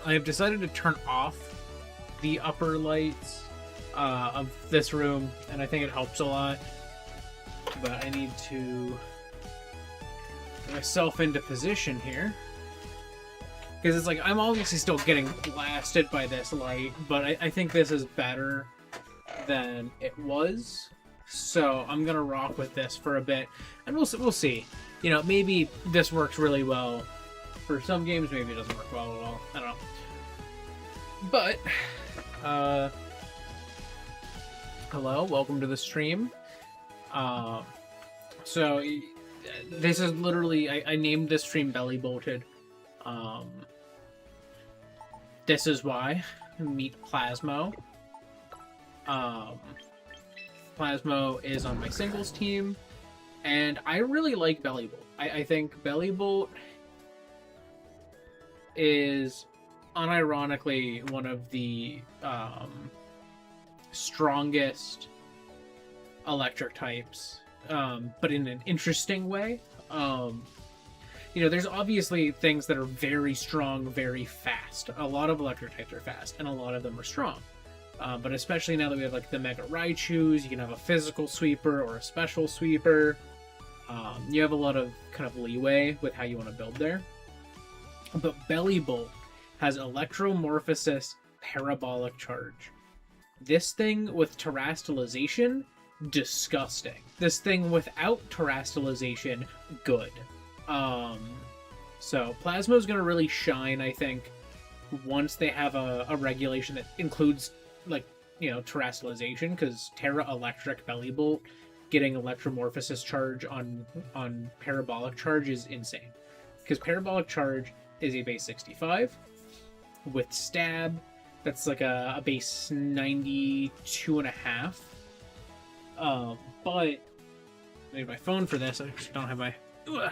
I have decided to turn off the upper lights of this room, and I think it helps a lot. But I need to get myself into position here. Because it's like, I'm obviously still getting blasted by this light, but I think this is better than it was. So I'm going to rock with this for a bit, and we'll see. You know, maybe this works really well for some games, maybe it doesn't work well at all. I don't know. But, hello, welcome to the stream. So, this is literally, I named this stream Bellibolted. This is why. Meet Plasmo. Plasmo is on my singles team, and I really like Bellibolt. I think Bellibolt is unironically one of the strongest electric types, but in an interesting way. You know, there's obviously things that are very strong, very fast. A lot of electric types are fast, and a lot of them are strong. But especially now that we have like the Mega Raichus, you can have a physical sweeper or a special sweeper. You have a lot of kind of leeway with how you want to build there. But Bellibolt has Electromorphosis Parabolic Charge. This thing with Terastallization, disgusting. This thing without Terastallization, good. So Plasmo's gonna really shine, I think, once they have a regulation that includes, like, you know, Terastallization, because Terra Electric Bellibolt getting Electromorphosis charge on Parabolic Charge is insane. Because Parabolic Charge is a base 65 with Stab. That's like a base 92.5. But I need my phone for this. I actually don't have my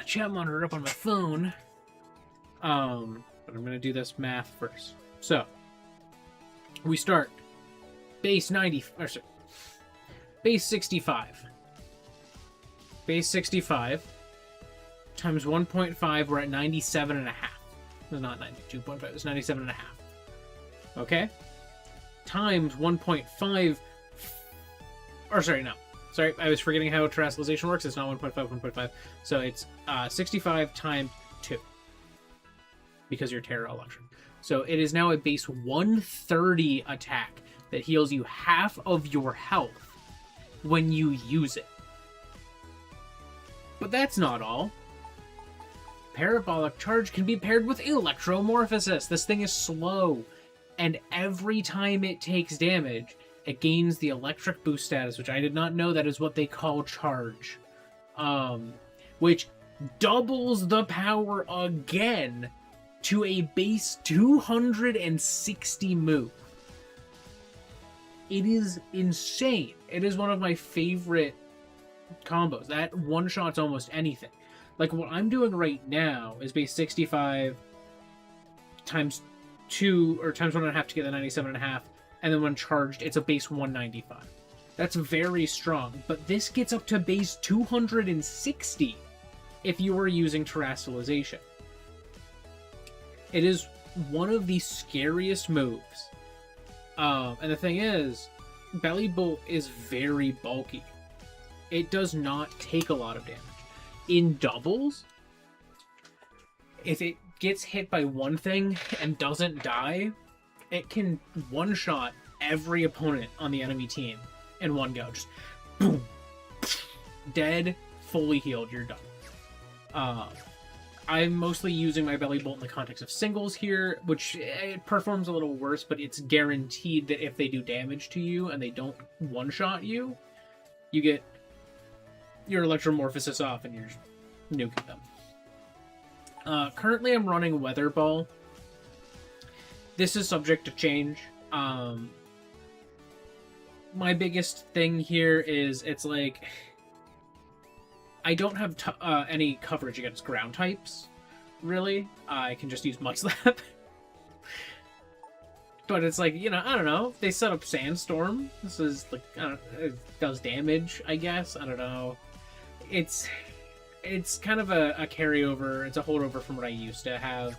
chat monitor up on my phone. But I'm gonna do this math first. So we start base 90, or sorry, base 65. Base 65 times 1.5, we're at 97.5. No, not 92.5, it's 97.5. Okay? Times 1.5, or sorry, no. Sorry, I was forgetting how Terastallization works. It's not 1.5, 1.5. So it's 65 times 2. Because you're Terra Electric. So it is now a base 130 attack that heals you half of your health when you use it. But that's not all. Parabolic Charge can be paired with Electromorphosis. This thing is slow, and every time it takes damage, it gains the electric boost status, which I did not know that is what they call charge. Which doubles the power again to a base 260 move. It is insane. It is one of my favorite combos. That one-shots almost anything. Like, what I'm doing right now is base 65 times 2, or times 1.5 to get the 97.5, and then when charged, it's a base 195. That's very strong, but this gets up to base 260 if you are using Terastallization. It is one of the scariest moves. And the thing is, Bellibolt is very bulky. It does not take a lot of damage. In doubles, if it gets hit by one thing and doesn't die, it can one-shot every opponent on the enemy team in one go. Just boom, dead, fully healed, you're done. I'm mostly using my Bellibolt in the context of singles here, which it performs a little worse, but it's guaranteed that if they do damage to you and they don't one-shot you, you get your Electromorphosis off and you're just nuking them. Currently I'm running Weather Ball. This is subject to change. My biggest thing here is it's like I don't have any coverage against ground types, really. I can just use Mud Slap. But it's like, you know, I don't know. They set up Sandstorm. This is like, I don't know, it does damage, I guess. I don't know. It's kind of a carryover. It's a holdover from what I used to have.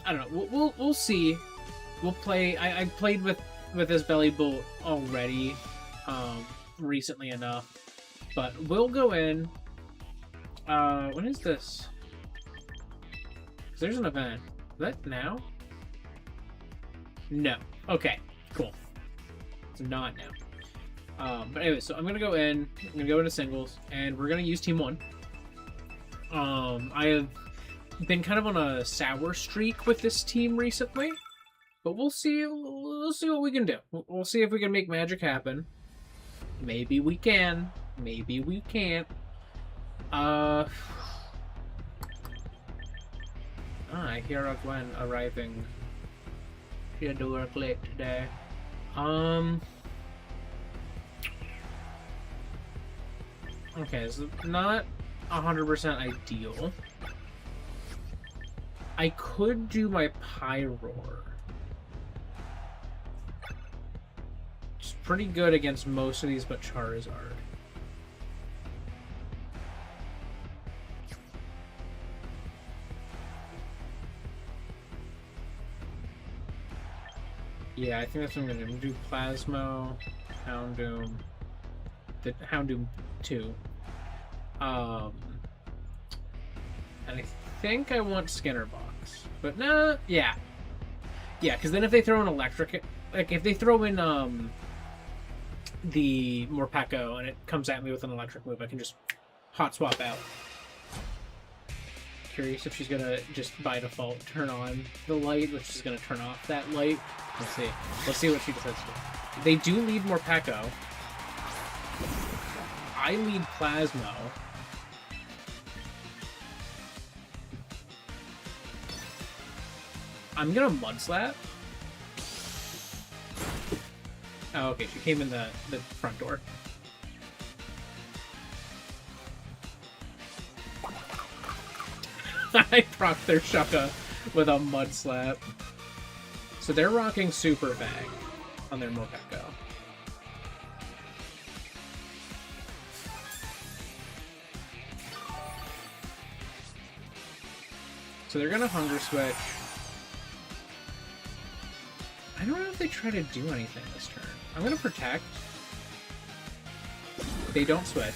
I don't know. We'll see. We'll play. I played with this Bellibolt already, recently enough, but we'll go in. When is this? 'Cause there's an event. Is that now? No. Okay. Cool. It's not now. But anyway, so I'm gonna go in. I'm gonna go into singles, and we're gonna use Team 1. I have been kind of on a sour streak with this team recently, but we'll see. We'll see what we can do. We'll see if we can make magic happen. Maybe we can. Maybe we can't. I hear a Gwen arriving. She had to work late today. Okay, so not 100% ideal. I could do my Pyroar. It's pretty good against most of these but Charizard. Yeah, I think that's what I'm gonna do. I'm gonna do Plasmo, Houndoom, the Houndoom 2. And I think I want Skinner Box. But nah, yeah. Yeah, because then if they throw an electric, like if they throw in the Morpeko and it comes at me with an electric move, I can just hot swap out. Curious if she's gonna just by default turn on the light, which is gonna turn off that light. Let's see. Let's see what she decides to do. They do lead Morpeko. I lead Plasmo. I'm gonna Mud Slap. Oh, okay, she came in the front door. I procced their Shucka with a Mud Slap. So they're rocking Super Bag on their Morpeko. So they're gonna Hunger Switch. I don't know if they try to do anything this turn. I'm gonna Protect. They don't switch.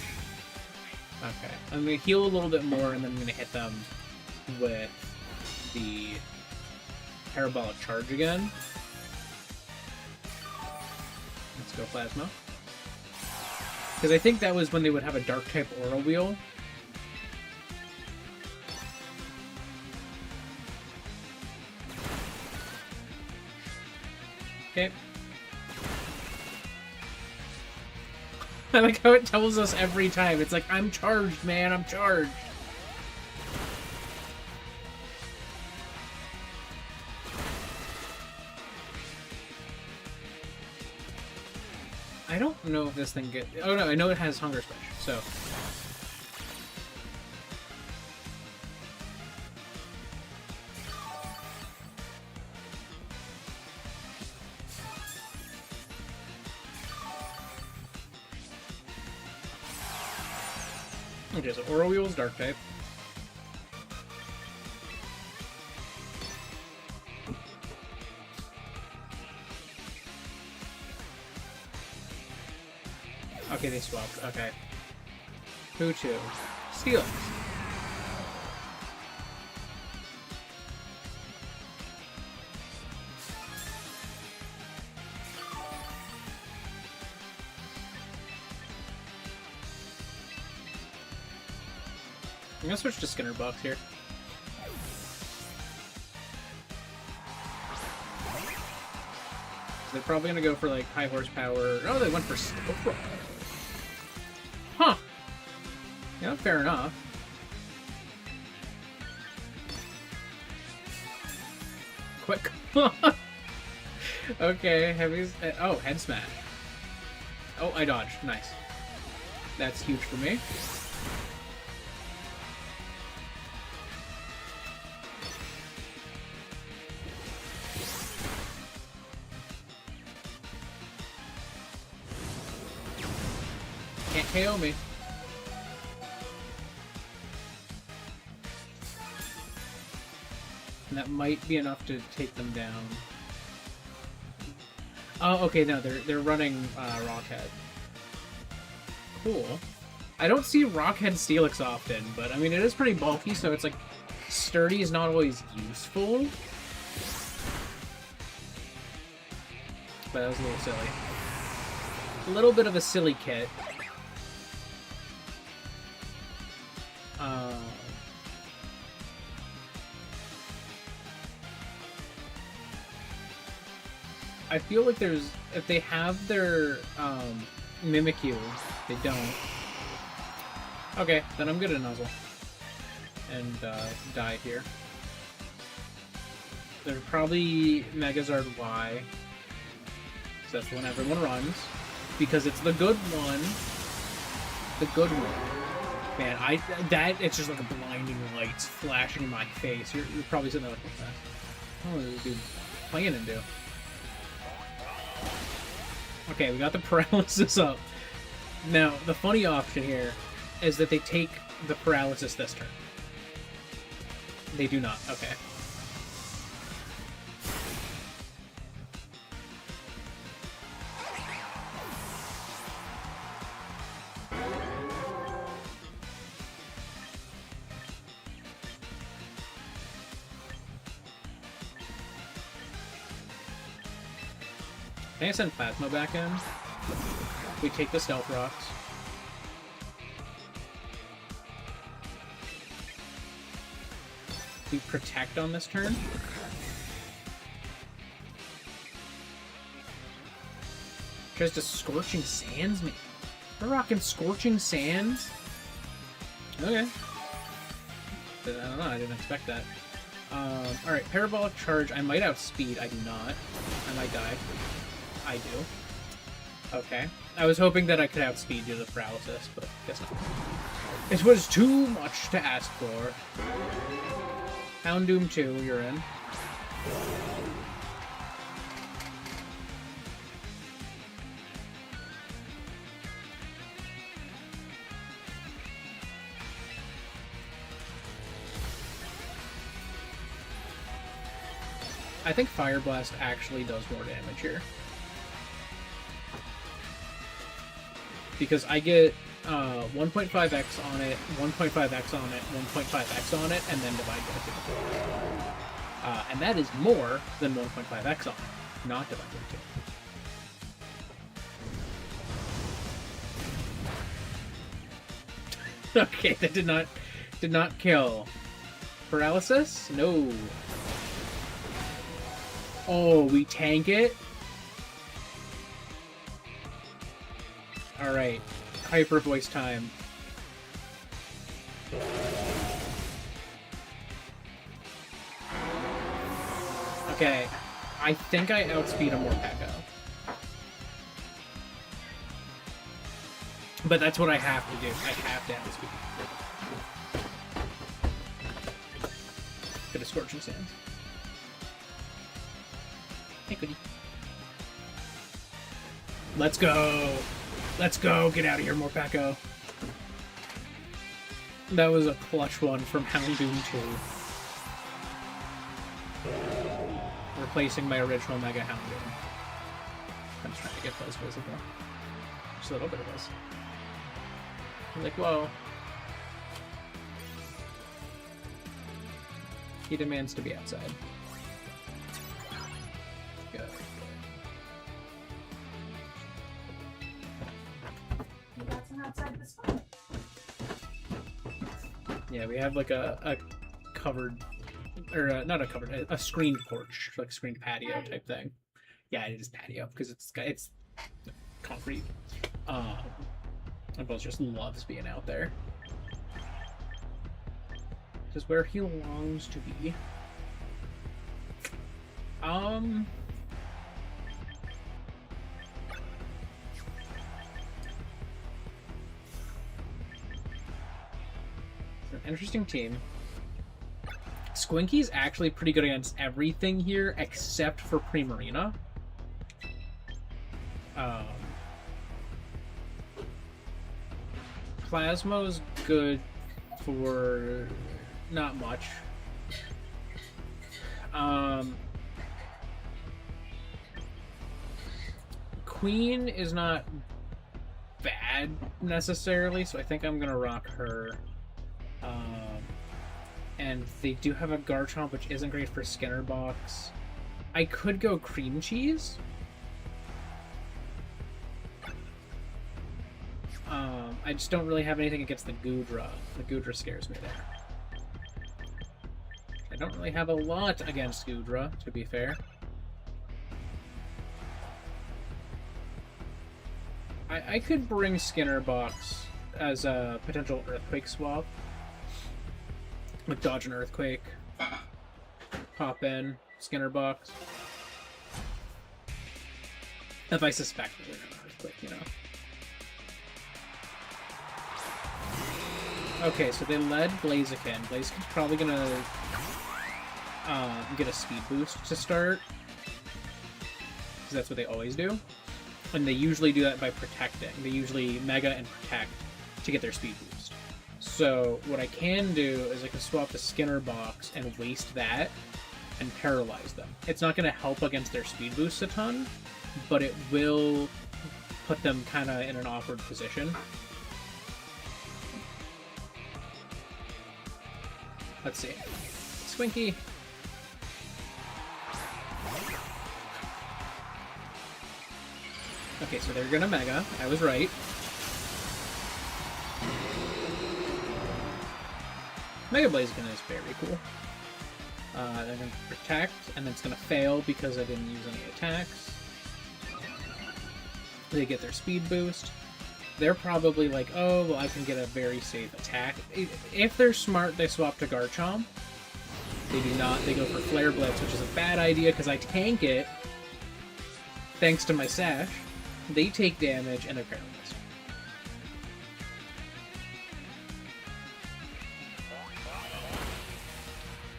Okay. I'm gonna heal a little bit more and then I'm gonna hit them with the Parabolic Charge again. Let's go Plasma. Because I think that was when they would have a Dark type Aura Wheel. Okay. I like how it tells us every time. It's like, I'm charged, man, I'm charged. I don't know if this thing gets... Oh no, I know it has Hunger Switch, so... Okay, so Aura Wheel's Dark type. Okay, they swapped. Okay. Who to? Steelix. I'm gonna switch to Skinner Box here. They're probably gonna go for like high horsepower. Oh, they went for Steel. Huh. Yeah, fair enough. Quick. Okay, heavies. Oh, head smash. Oh, I dodged. Nice. That's huge for me. Can't KO me. And that might be enough to take them down. Oh, okay, no, they're running Rockhead. Cool. I don't see Rockhead Steelix often, but I mean, it is pretty bulky, so it's like sturdy is not always useful. But that was a little silly. A little bit of a silly kit. I feel like there's... If they have their Mimikyu, they don't. Okay, then I'm gonna Nuzzle. And die here. There's probably Megazard Y. So that's the one everyone runs. Because it's the good one. The good one. Man, it's just like a blinding lights flashing in my face. You're probably sitting there like, what's that? Oh, this dude playing and do. Okay, we got the paralysis up. Now, the funny option here is that they take the paralysis this turn. They do not. Okay. Can I send Plasma back in? We take the Stealth Rocks. We Protect on this turn. Tries to Scorching Sands me. We're rocking Scorching Sands? Okay. I don't know, I didn't expect that. Alright, Parabolic Charge. I might outspeed. I do not. I might die. I do. Okay. I was hoping that I could outspeed due to the paralysis, but guess not. It was too much to ask for. Houndoom 2, you're in. I think Fire Blast actually does more damage here. Because I get 1.5x on it, 1.5x on it, 1.5x on it, and then divide by 2. And that is more than 1.5x on it, not divide by 2. Okay, that did not kill. Paralysis? No. Oh, we tank it? Alright. Hyper Voice time. Okay. I think I outspeed a Morpeko. But that's what I have to do. I have to outspeed. Bit of Scorching Sands. Hey, goodie. Let's go! Let's go! Get out of here, Morpeko. That was a clutch one from Houndoom 2. Replacing my original Mega Houndoom. I'm just trying to get Buzz visible. Just a little bit of Buzz. I'm like, whoa. He demands to be outside. Go. Yeah, we have like a covered, or not a covered, a screened porch, like screened patio type thing. Yeah, it is patio because it's concrete. And Buzz just loves being out there. This is where he longs to be. It's an interesting team. Squinky's actually pretty good against everything here except for Primarina. Plasmo's good for not much. Queen is not bad necessarily, so I think I'm gonna rock her. And they do have a Garchomp, which isn't great for Skinner Box. I could go Cream Cheese. I just don't really have anything against the Goodra. The Goodra scares me there. I don't really have a lot against Goodra, to be fair. I could bring Skinner Box as a potential Earthquake swap. Like dodge an Earthquake, pop in, Skinner Box. If I suspect that they're an Earthquake, you know. Okay, so they led Blaziken. Blaziken's probably gonna get a speed boost to start, because that's what they always do. And they usually do that by protecting. They usually Mega and Protect to get their speed boost. So what I can do is I can swap the Skinner Box and waste that and paralyze them. It's not going to help against their speed boosts a ton, but it will put them kind of in an awkward position. Let's see. Squinky. Okay, so they're gonna Mega. I was right. Mega Blaziken is very cool. They're gonna Protect, and then it's gonna fail because I didn't use any attacks. They get their speed boost. They're probably like, oh, well, I can get a very safe attack. If they're smart, they swap to Garchomp. They do not. They go for Flare Blitz, which is a bad idea because I tank it thanks to my Sash. They take damage and they're paralyzed.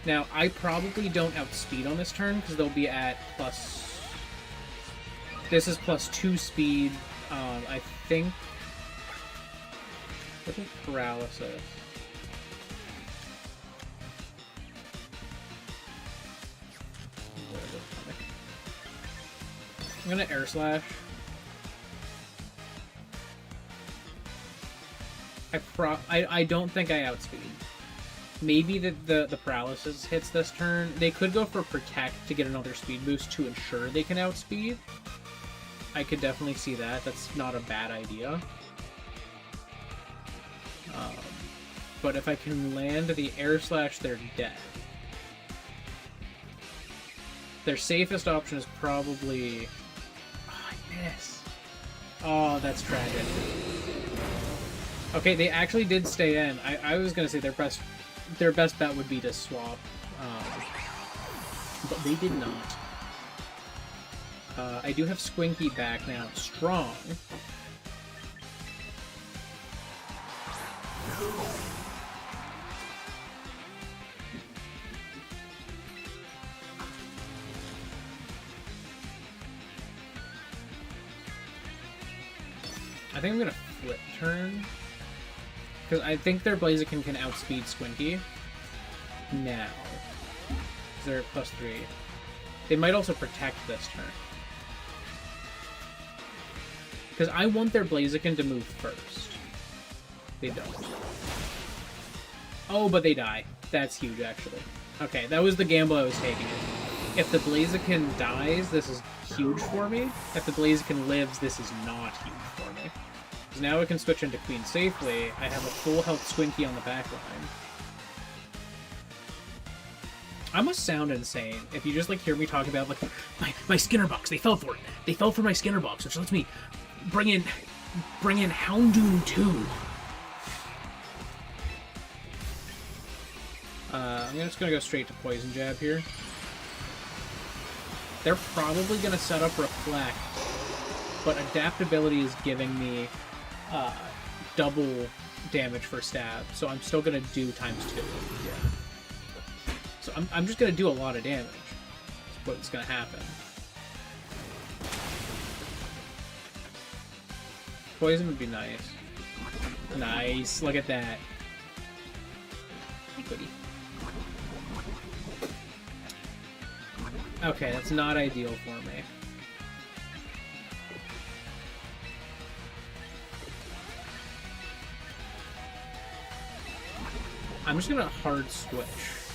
Now, I probably don't outspeed on this turn because they'll be at plus... This is +2 speed. I think... What is Paralysis? I'm gonna Air Slash. I don't think I outspeed. Maybe the paralysis hits this turn. They could go for Protect to get another speed boost to ensure they can outspeed. I could definitely see that. That's not a bad idea. But if I can land the Air Slash, they're dead. Their safest option is probably... Oh, I miss. Oh, that's tragic. Okay, they actually did stay in. I was gonna say their best bet would be to swap, but they did not. I do have Squinky back now, strong. I think I'm gonna flip turn. Because I think their Blaziken can outspeed Squinky now. They're at +3. They might also Protect this turn. Because I want their Blaziken to move first. They don't. Oh, but they die. That's huge, actually. Okay, that was the gamble I was taking. If the Blaziken dies, this is huge for me. If the Blaziken lives, this is not huge for me. Because now I can switch into Queen safely. I have a full health Squinky on the back line. I must sound insane if you just like hear me talk about like my Skinner Box. They fell for it. They fell for my Skinner Box, which lets me bring in Houndoom 2. I'm just gonna go straight to Poison Jab here. They're probably gonna set up Reflect, but Adaptability is giving me double damage for stab, so I'm still gonna do ×2. Yeah. So I'm just gonna do a lot of damage. That's what's gonna happen. Poison would be nice. Nice. Look at that. Goodie. Okay, that's not ideal for me. I'm just gonna hard switch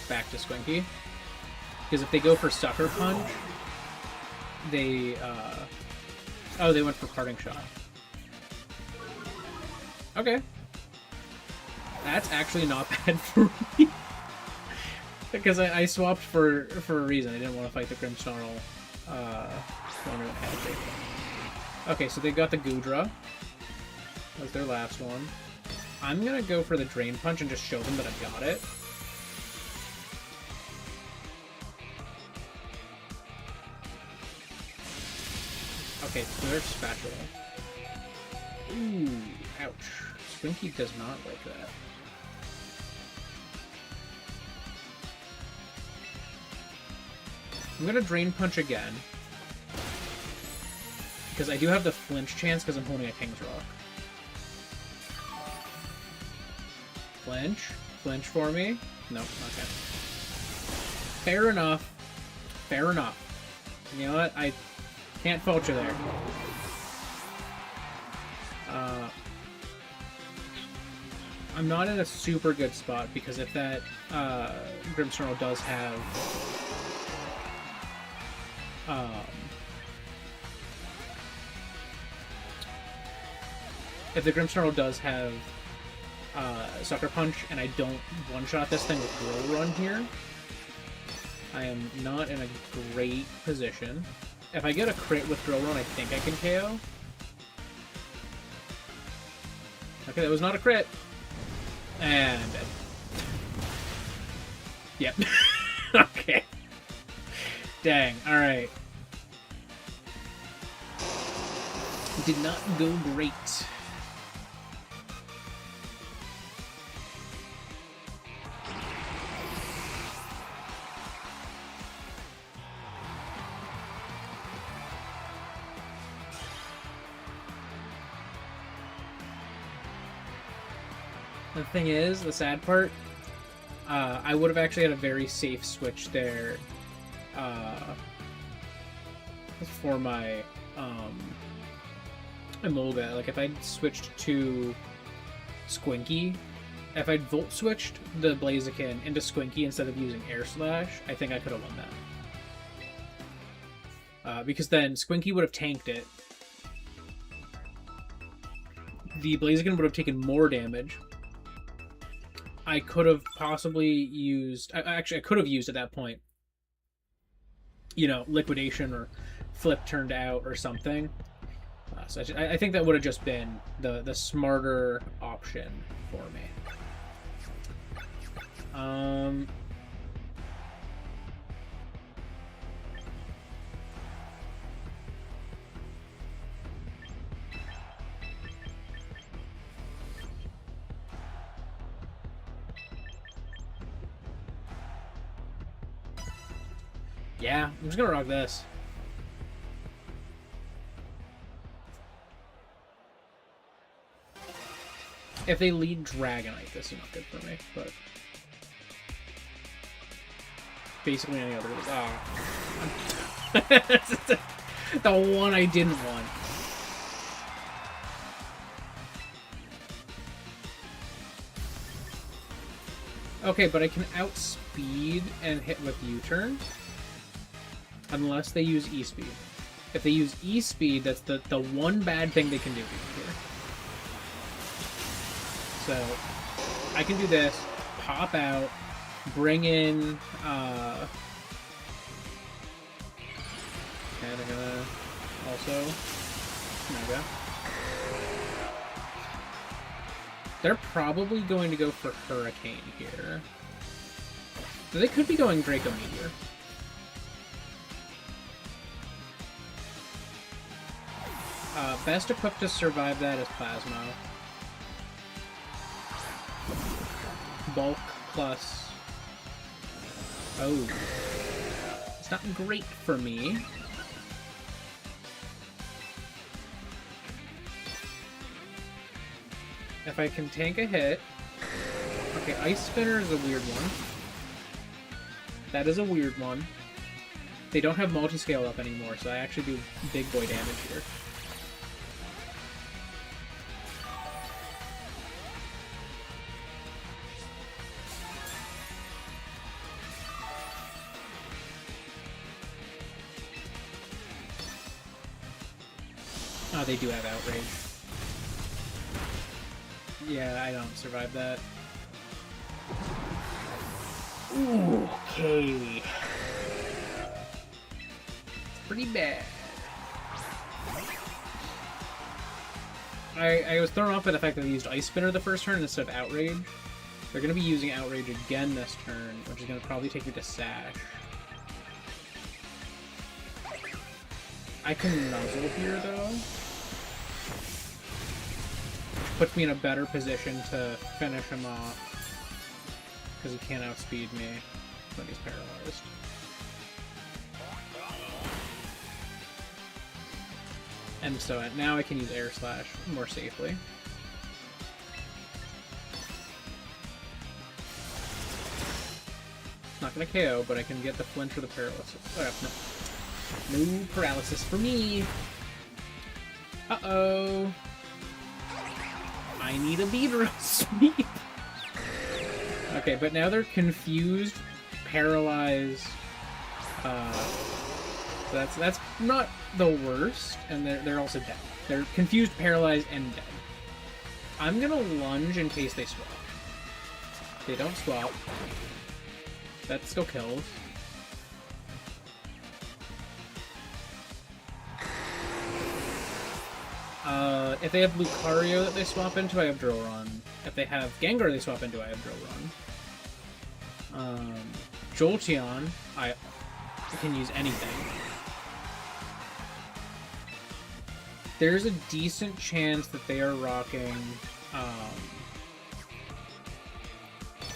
back to Squinky. Because if they go for Sucker Punch, they, oh, they went for Parting Shot. Okay. That's actually not bad for me. Because I swapped for a reason. I didn't want to fight the Grimmsnarl. Okay, so they got the Goodra. That was their last one. I'm gonna go for the Drain Punch and just show them that I've got it. Okay, clear Spatula. Ooh, ouch. Squinky does not like that. I'm gonna Drain Punch again. Because I do have the flinch chance because I'm holding a King's Rock. Flinch? Flinch for me? No, okay. Fair enough. Fair enough. You know what? I can't fault you there. I'm not in a super good spot because if that Grimmsnarl does have if the Grimmsnarl does have Sucker Punch and I don't one-shot this thing with Drill Run here, I am not in a great position. If I get a crit with Drill Run, I think I can KO. Okay, that was not a crit. And I'm dead. Yep. Okay. Dang, alright. Did not go great. The thing is, the sad part, I would have actually had a very safe switch there for my Emolga. Like, if I'd switched to Squinky, if I'd Volt switched the Blaziken into Squinky instead of using Air Slash, I think I could have won that. Because then Squinky would have tanked it. The Blaziken would have taken more damage. I could have possibly used... Actually, I could have used at that point, you know, Liquidation or Flip turned out or something. So I think that would have just been the smarter option for me. Yeah, I'm just gonna rock this. If they lead Dragonite, this is not good for me, but basically any other. The one I didn't want. Okay, but I can outspeed and hit with U-turn. Unless they use E-Speed. If they use E-Speed, that's the one bad thing they can do here. So, I can do this, pop out, bring in, Canada also, Mega. They're probably going to go for Hurricane here. So they could be going Draco Meteor. Best equipped to survive that is Plasma. Bulk plus... Oh. It's not great for me. If I can tank a hit... Okay, Ice Spinner is a weird one. That is a weird one. They don't have multi-scale up anymore, so I actually do big boy damage here. Oh, they do have outrage. Yeah, I don't survive that. Ooh, okay. It's pretty bad. I was thrown off by the fact that they used Ice Spinner the first turn instead of Outrage. They're going to be using Outrage again this turn, which is going to probably take me to Sash. I can Nuzzle here, though. Puts me in a better position to finish him off. Because he can't outspeed me when he's paralyzed. And so now I can use Air Slash more safely. Not gonna KO, but I can get the flinch or the paralysis. Oh, no. No paralysis for me! Uh-oh! I need a Beedrill sweep! Okay, but now they're confused, paralyzed. That's not the worst, and they're also dead. They're confused, paralyzed, and dead. I'm gonna lunge in case they swap. They don't swap. That still kills. If they have Lucario that they swap into, I have Drill Run. If they have Gengar they swap into, I have Drill Run. Jolteon, I can use anything. There's a decent chance that they are rocking a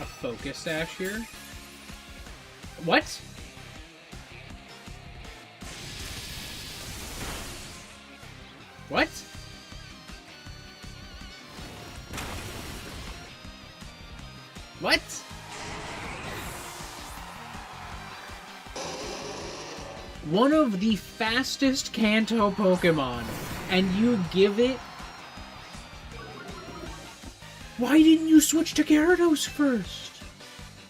Focus Sash here. What? What? What? One of the fastest Kanto Pokemon, and you give it... Why didn't you switch to Gyarados first?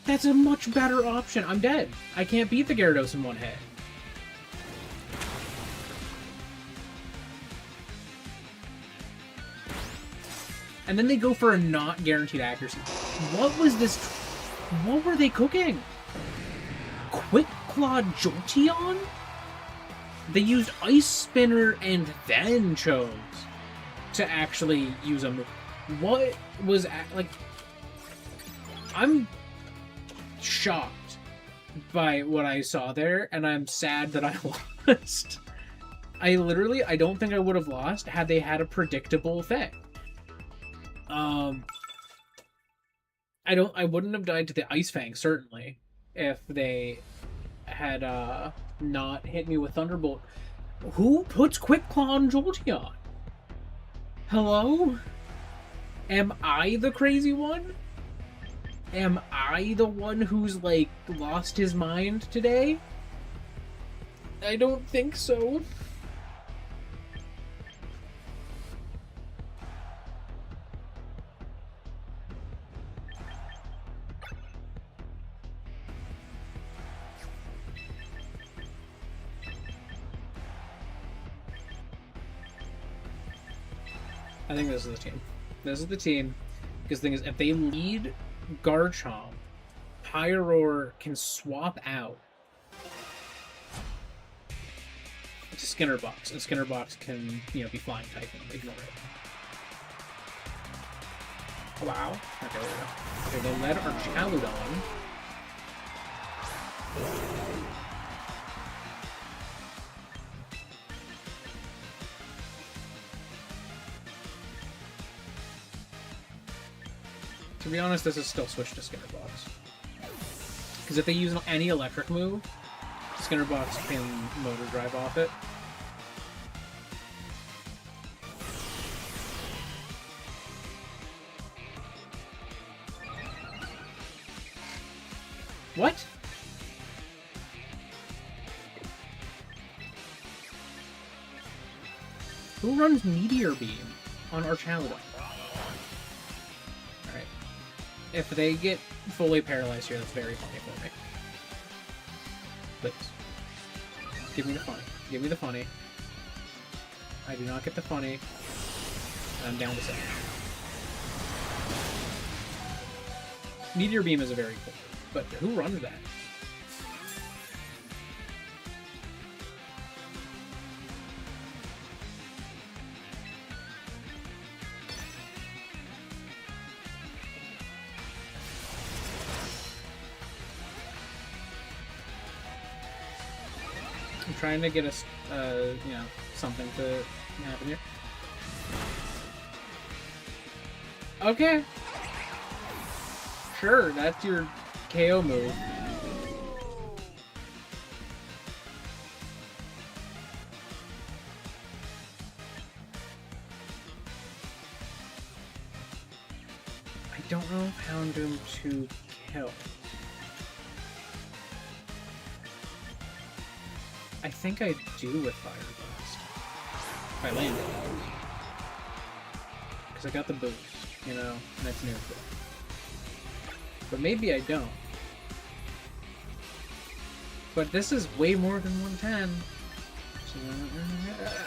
That's a much better option. I'm dead. I can't beat the Gyarados in one hit. And then they go for a not guaranteed accuracy. What was this? What were they cooking? Quick Claw Jolteon? They used Ice Spinner and then chose to actually use a move. What was... like... I'm shocked by what I saw there, and I'm sad that I lost. I don't think I would have lost had they had a predictable thing. I wouldn't have died to the Ice Fang, certainly, if they had, not hit me with Thunderbolt. Who puts Quick Claw on Jolteon? Hello? Am I the crazy one? Am I the one who's, like, lost his mind today? I don't think so. I think this is the team. This is the team. Because the thing is, if they lead Garchomp, Pyroar can swap out to Skinner Box, and Skinner Box can, you know, be flying type and ignore it. Wow. Okay, there we go. Okay, they led our Chaludon. To be honest, this is still switched to Skinner Box. Because if they use any electric move, Skinner Box can motor drive off it. What? Who runs Meteor Beam on Archaludon? Alright. If they get fully paralyzed here, that's very funny for me. Please. Give me the funny. Give me the funny. I do not get the funny. And I'm down to 7. Meteor Beam is a very cool move, but who runs that? I'm trying to get us, you know, something to happen here. Okay. Sure, that's your KO move. I don't know if Houndoom to kill. I think I do with Fire Blast. If I land it. Because I got the boost, you know, and it's neutral. But maybe I don't. But this is way more than 110. So,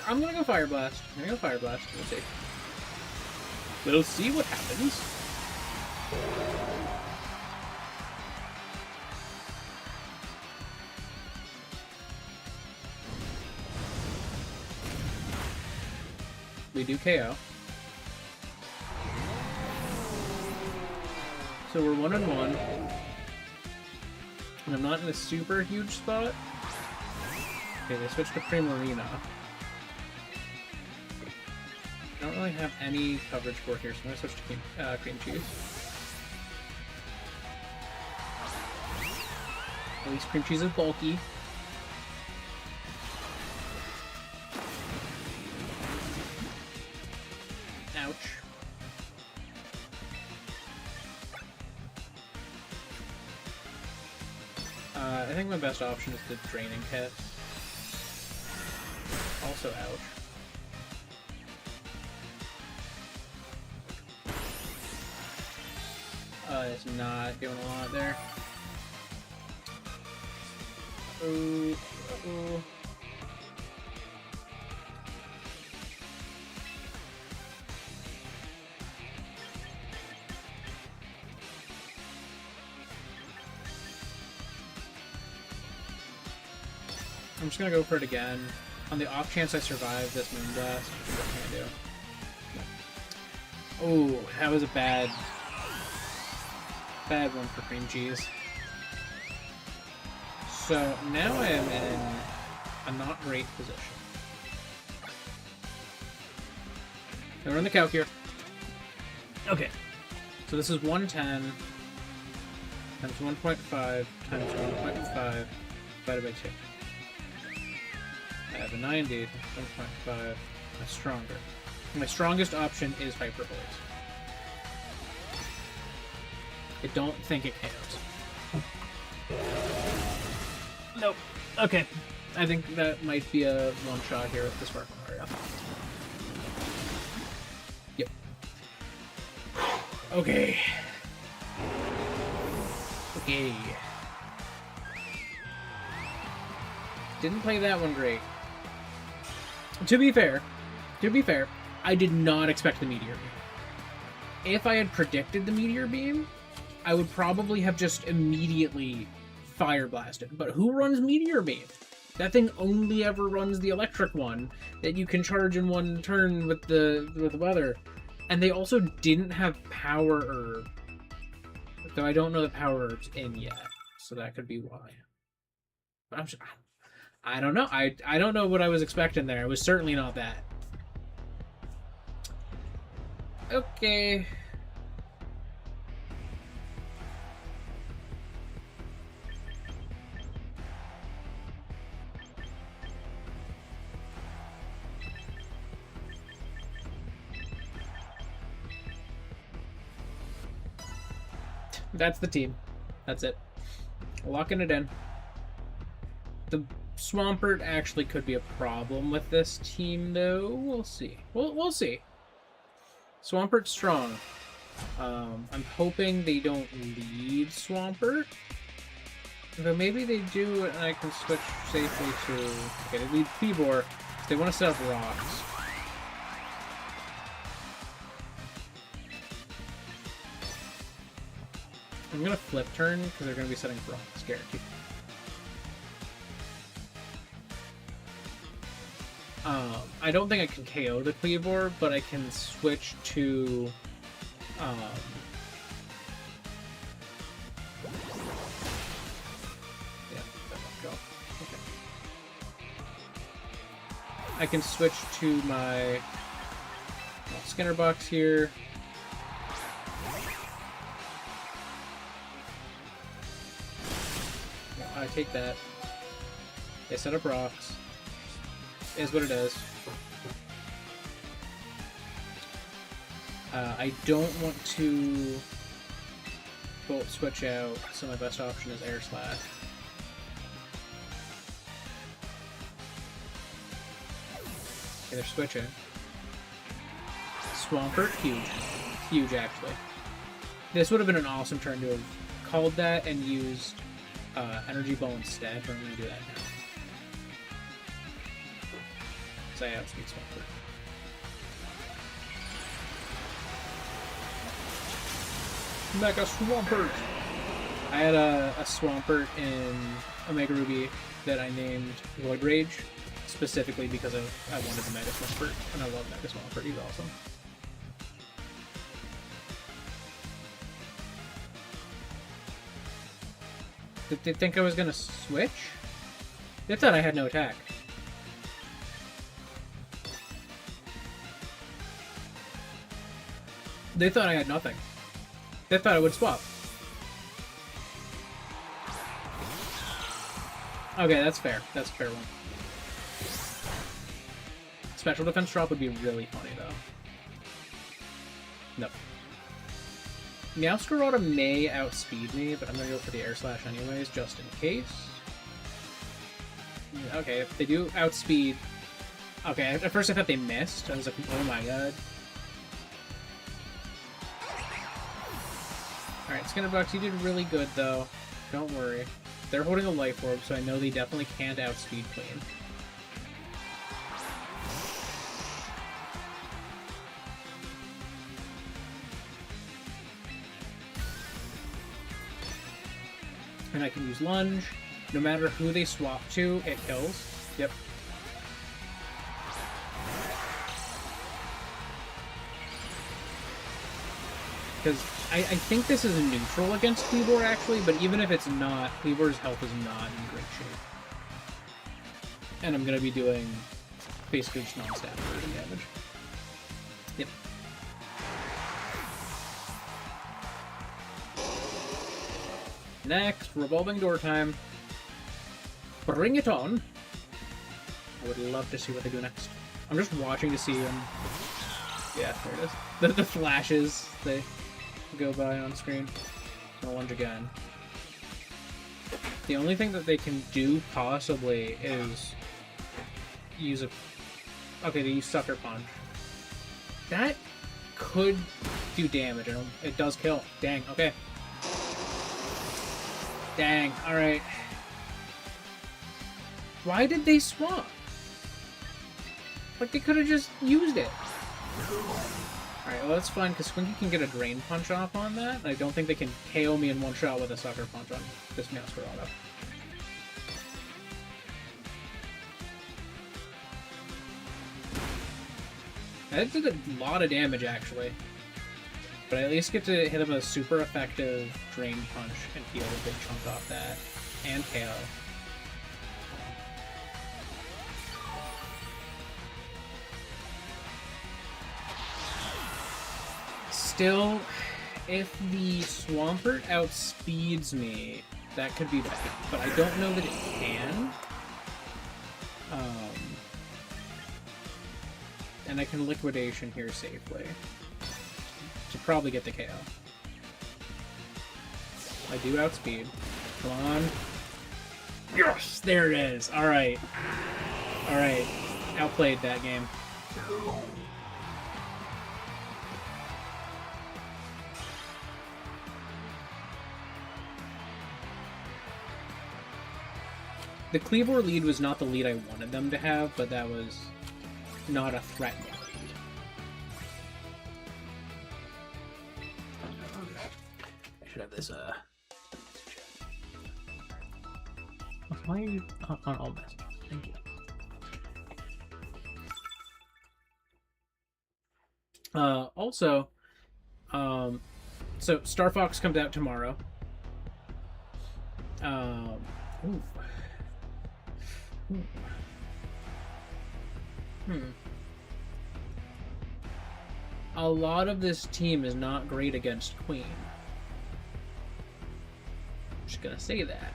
I'm gonna go Fire Blast. We'll see. We'll see what happens. We do KO. So we're 1-1. And I'm not in a super huge spot. Okay, they switched to Primarina. I don't really have any coverage for here, so I'm going to switch to cream cheese. At least cream cheese is bulky. Ouch. I think my best option is the Draining Kiss. Also ouch. It's not doing a lot there. Oh. I'm just gonna go for it again. On the off chance I survive this Moonblast, what can I do? Oh, that was a bad one for cream cheese. So now I am in a not great position. Now we're in the calc here. Okay, so this is 110 times 1.5 times 1.5 divided by 2. I have a 90, 1.5, that's stronger. My strongest option is Hyper Voice. I don't think it KOs. Nope. Okay. I think that might be a one-shot here with the Sparkle Mario. Yep. Okay. Okay. Didn't play that one great. To be fair, I did not expect the Meteor Beam. If I had predicted the Meteor Beam, I would probably have just immediately Fire Blasted. But who runs Meteor Beam? That thing only ever runs the electric one that you can charge in one turn with the weather. And they also didn't have Power Herb. Though I don't know the Power Herb's in yet. So that could be why. But I don't know. I don't know what I was expecting there. It was certainly not that. Okay. That's the team. That's it. Locking it in. The Swampert actually could be a problem with this team, though. We'll see. We'll see. Swampert's strong. I'm hoping they don't lead Swampert. But maybe they do, and I can switch safely to... Okay, they lead Feebor. They want to set up rocks. I'm gonna flip turn because they're gonna be setting Bronx guaranteed. I don't think I can KO the Cleavor, but I can switch to yeah, that won't go. Okay. I can switch to my Skinner box here. I take that. They set up rocks. Is what it is. I don't want to bolt switch out, so my best option is Air Slash. Okay, they're switching. Swampert, huge. Huge, actually. This would have been an awesome turn to have called that and used Energy Ball instead, but I'm going to do that now. Because I outspeed Swampert. Mega Swampert! I had a Swampert in Omega Ruby that I named Void Rage, specifically because I wanted the Mega Swampert, and I love Mega Swampert, he's awesome. Did they think I was gonna switch? They thought I had no attack. They thought I had nothing. They thought I would swap. Okay, that's fair. That's a fair one. Special defense drop would be really funny, though. Nope. Meowscarada may outspeed me, but I'm gonna go for the Air Slash anyways, just in case. Okay, if they do outspeed... Okay, at first I thought they missed. I was like, oh my god. Alright, Skinnerbox, you did really good, though. Don't worry. They're holding a Life Orb, so I know they definitely can't outspeed Queen. And I can use Lunge. No matter who they swap to, it kills. Yep. Because I think this is neutral against Cleavor, actually, but even if it's not, Cleavor's health is not in great shape. And I'm going to be doing basically just non-stat version damage. Yep. Next, revolving door time. Bring it on. I would love to see what they do next. I'm just watching to see them. Yeah, there it is. The flashes they go by on screen. I'm gonna lunge again. The only thing that they can do possibly is use a... Okay, they use Sucker Punch. That could do damage. It does kill. Dang, okay. Dang, alright. Why did they swap? Like, they could have just used it. Alright, well that's fine, because Squinky can get a Drain Punch off on that, and I don't think they can KO me in one shot with a Sucker Punch on this Meowscarada. That did a lot of damage, actually. But I at least get to hit him a super effective Drain Punch and heal a big chunk off that. And KO. Still, if the Swampert outspeeds me, that could be bad. But I don't know that it can. And I can Liquidation here safely. To probably get the KO. I do outspeed. Come on. Yes! There it is! Alright. Alright. Outplayed that game. The Cleavor lead was not the lead I wanted them to have, but that was not a threatening lead. should have this, Why are you on all messages? Thank you. Also, so Star Fox comes out tomorrow. Ooh. A lot of this team is not great against Queen. I'm just gonna say that.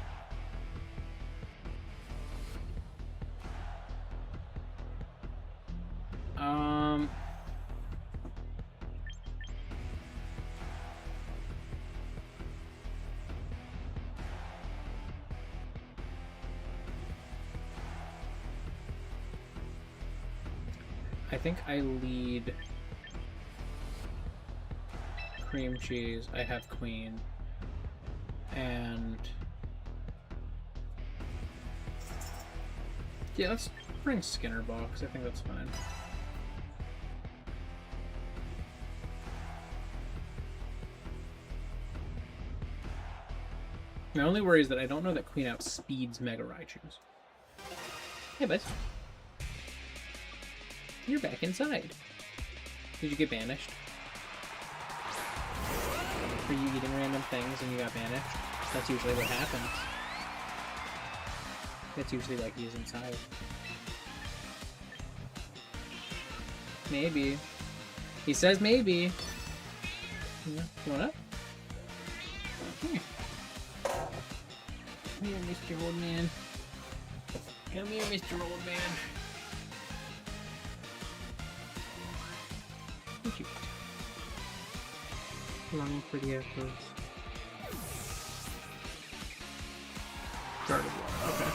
I think I lead cream cheese. I have Queen. And yeah, let's bring Skinner box. I think that's fine. My only worry is that I don't know that Queen outspeeds Mega Raichus. Hey, bud. You're back inside. Did you get banished? Were you eating random things and you got banished? That's usually what happens. That's usually like he's inside. Maybe. He says maybe. Yeah. You want up? Here. Come here, Mr. Old Man. Come here, Mr. Old Man. What you got? Longing for the echoes. Gardevoir. Okay.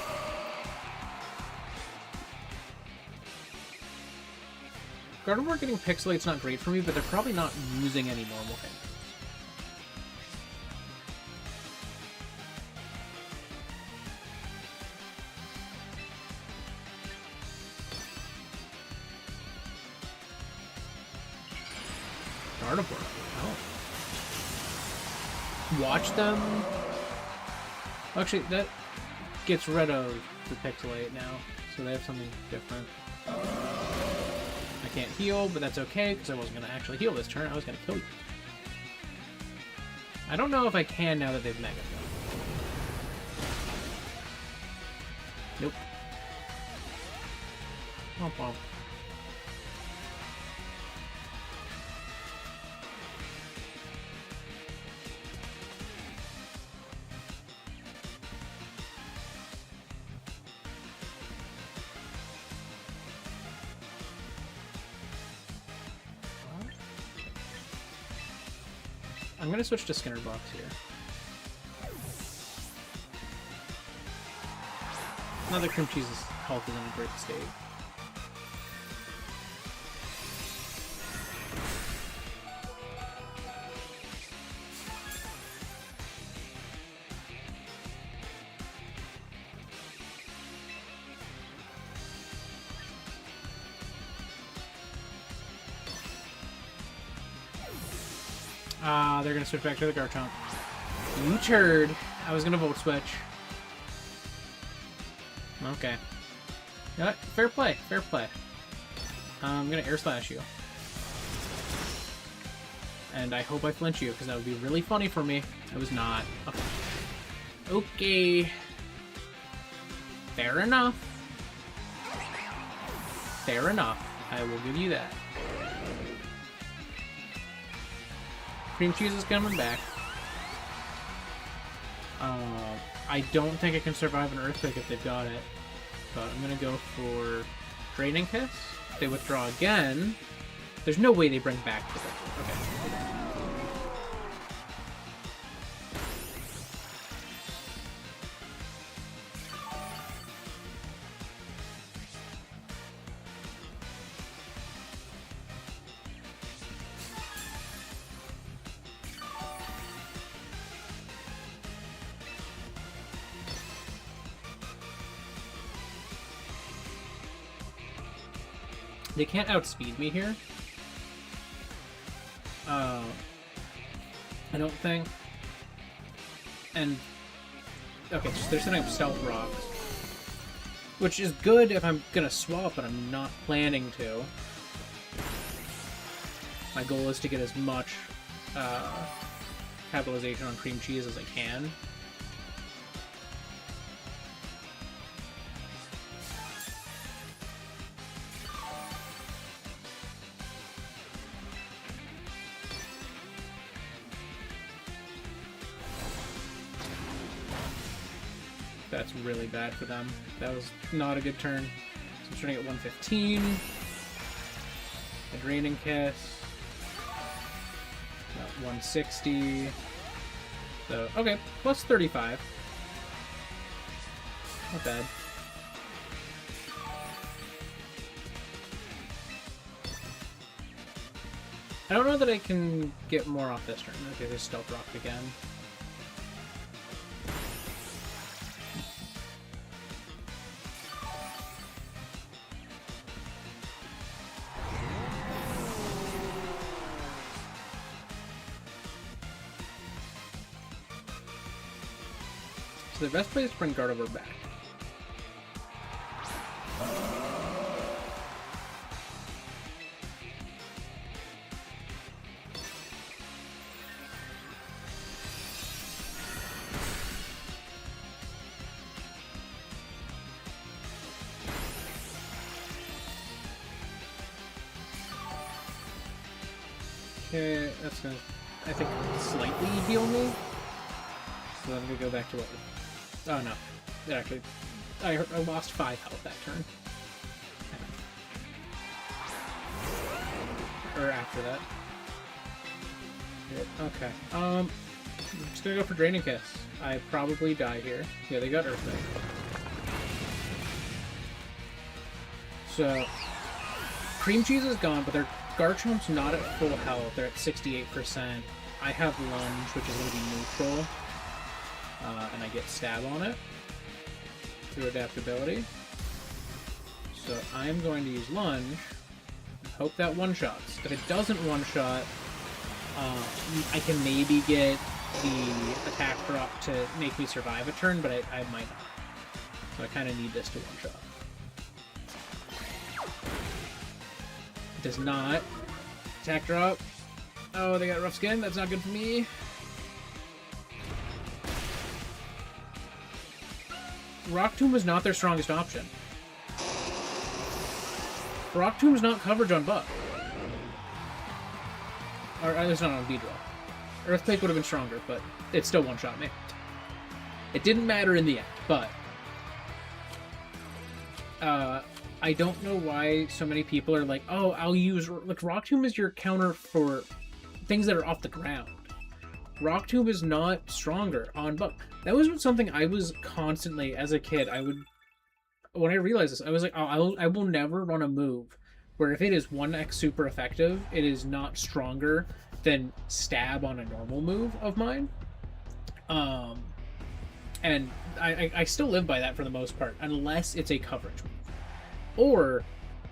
Gardevoir getting Pixelate's not great for me, but they're probably not using any normal things. Gardevoir. Oh. Watch them. Actually, that gets rid of the Pixelate now, so they have something different. I can't heal, but that's okay, because I wasn't going to actually heal this turn. I was going to kill you. I don't know if I can now that they've Mega. Nope. Womp womp. I'm gonna switch to Skinner box here. Now that cream cheese's health is in a great state. They're gonna switch back to the Garchomp. You turd! I was gonna Volt Switch. Okay. You know what? Fair play, fair play. I'm gonna Air Slash you. And I hope I flinch you, because that would be really funny for me. It was not. Okay. Fair enough. Fair enough. I will give you that. Cream cheese is coming back. I don't think I can survive an Earthquake if they've got it. But I'm gonna go for Draining Kiss. If they withdraw again, there's no way they bring back the Okay. They can't outspeed me here. I don't think. And okay, so they're setting up stealth rocks, which is good if I'm gonna swap, but I'm not planning to. My goal is to get as much capitalization on cream cheese as I can. That's really bad for them. That was not a good turn. So I'm starting at 115. A Draining Kiss. 160. So, okay, plus 35. Not bad. I don't know that I can get more off this turn. Okay, they Stealth Rock again. So the best place is to bring Gardevoir back. Okay, that's gonna, I think, slightly heal me. So I'm gonna go back to what? Oh no, it actually, I lost 5 health that turn. Or after that. Okay. I'm just gonna go for Draining Kiss. I probably die here. Yeah, they got Earthquake. So Cream Cheese is gone, but their Garchomp's not at full health. They're at 68%. I have Lunge, which is going to be neutral. And I get Stab on it through adaptability. So I'm going to use Lunge and hope that one-shots. If it doesn't one-shot, I can maybe get the attack drop to make me survive a turn, but I might not. So I kind of need this to one-shot. It does not. Attack drop. Oh, they got Rough Skin. That's not good for me. Rock Tomb was not their strongest option. Rock Tomb is not coverage on Buck. Or at least not on Beedrill. Earthquake would have been stronger, but it still one-shot me. It didn't matter in the end, but I don't know why so many people are like, oh, I'll use... Like, Rock Tomb is your counter for things that are off the ground. Rock Tomb is not stronger on Buck. That was something I was constantly, as a kid, when I realized this, I was like, oh, I will never run a move where if it is 1x super effective, it is not stronger than Stab on a normal move of mine. And I still live by that for the most part, unless it's a coverage move. Or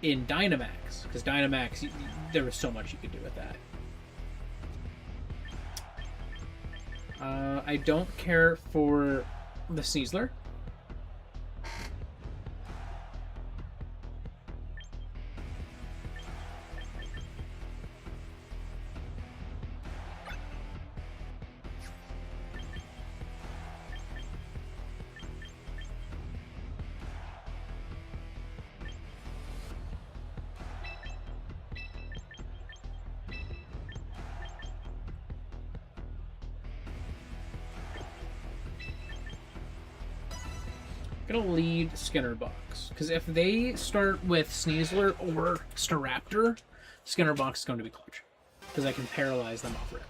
in Dynamax, because Dynamax, there was so much you could do with that. I don't care for the Sneasler. Gonna lead Skinner Box, because if they start with Sneasler or Staraptor, Skinner Box is going to be clutch, because I can paralyze them off rip.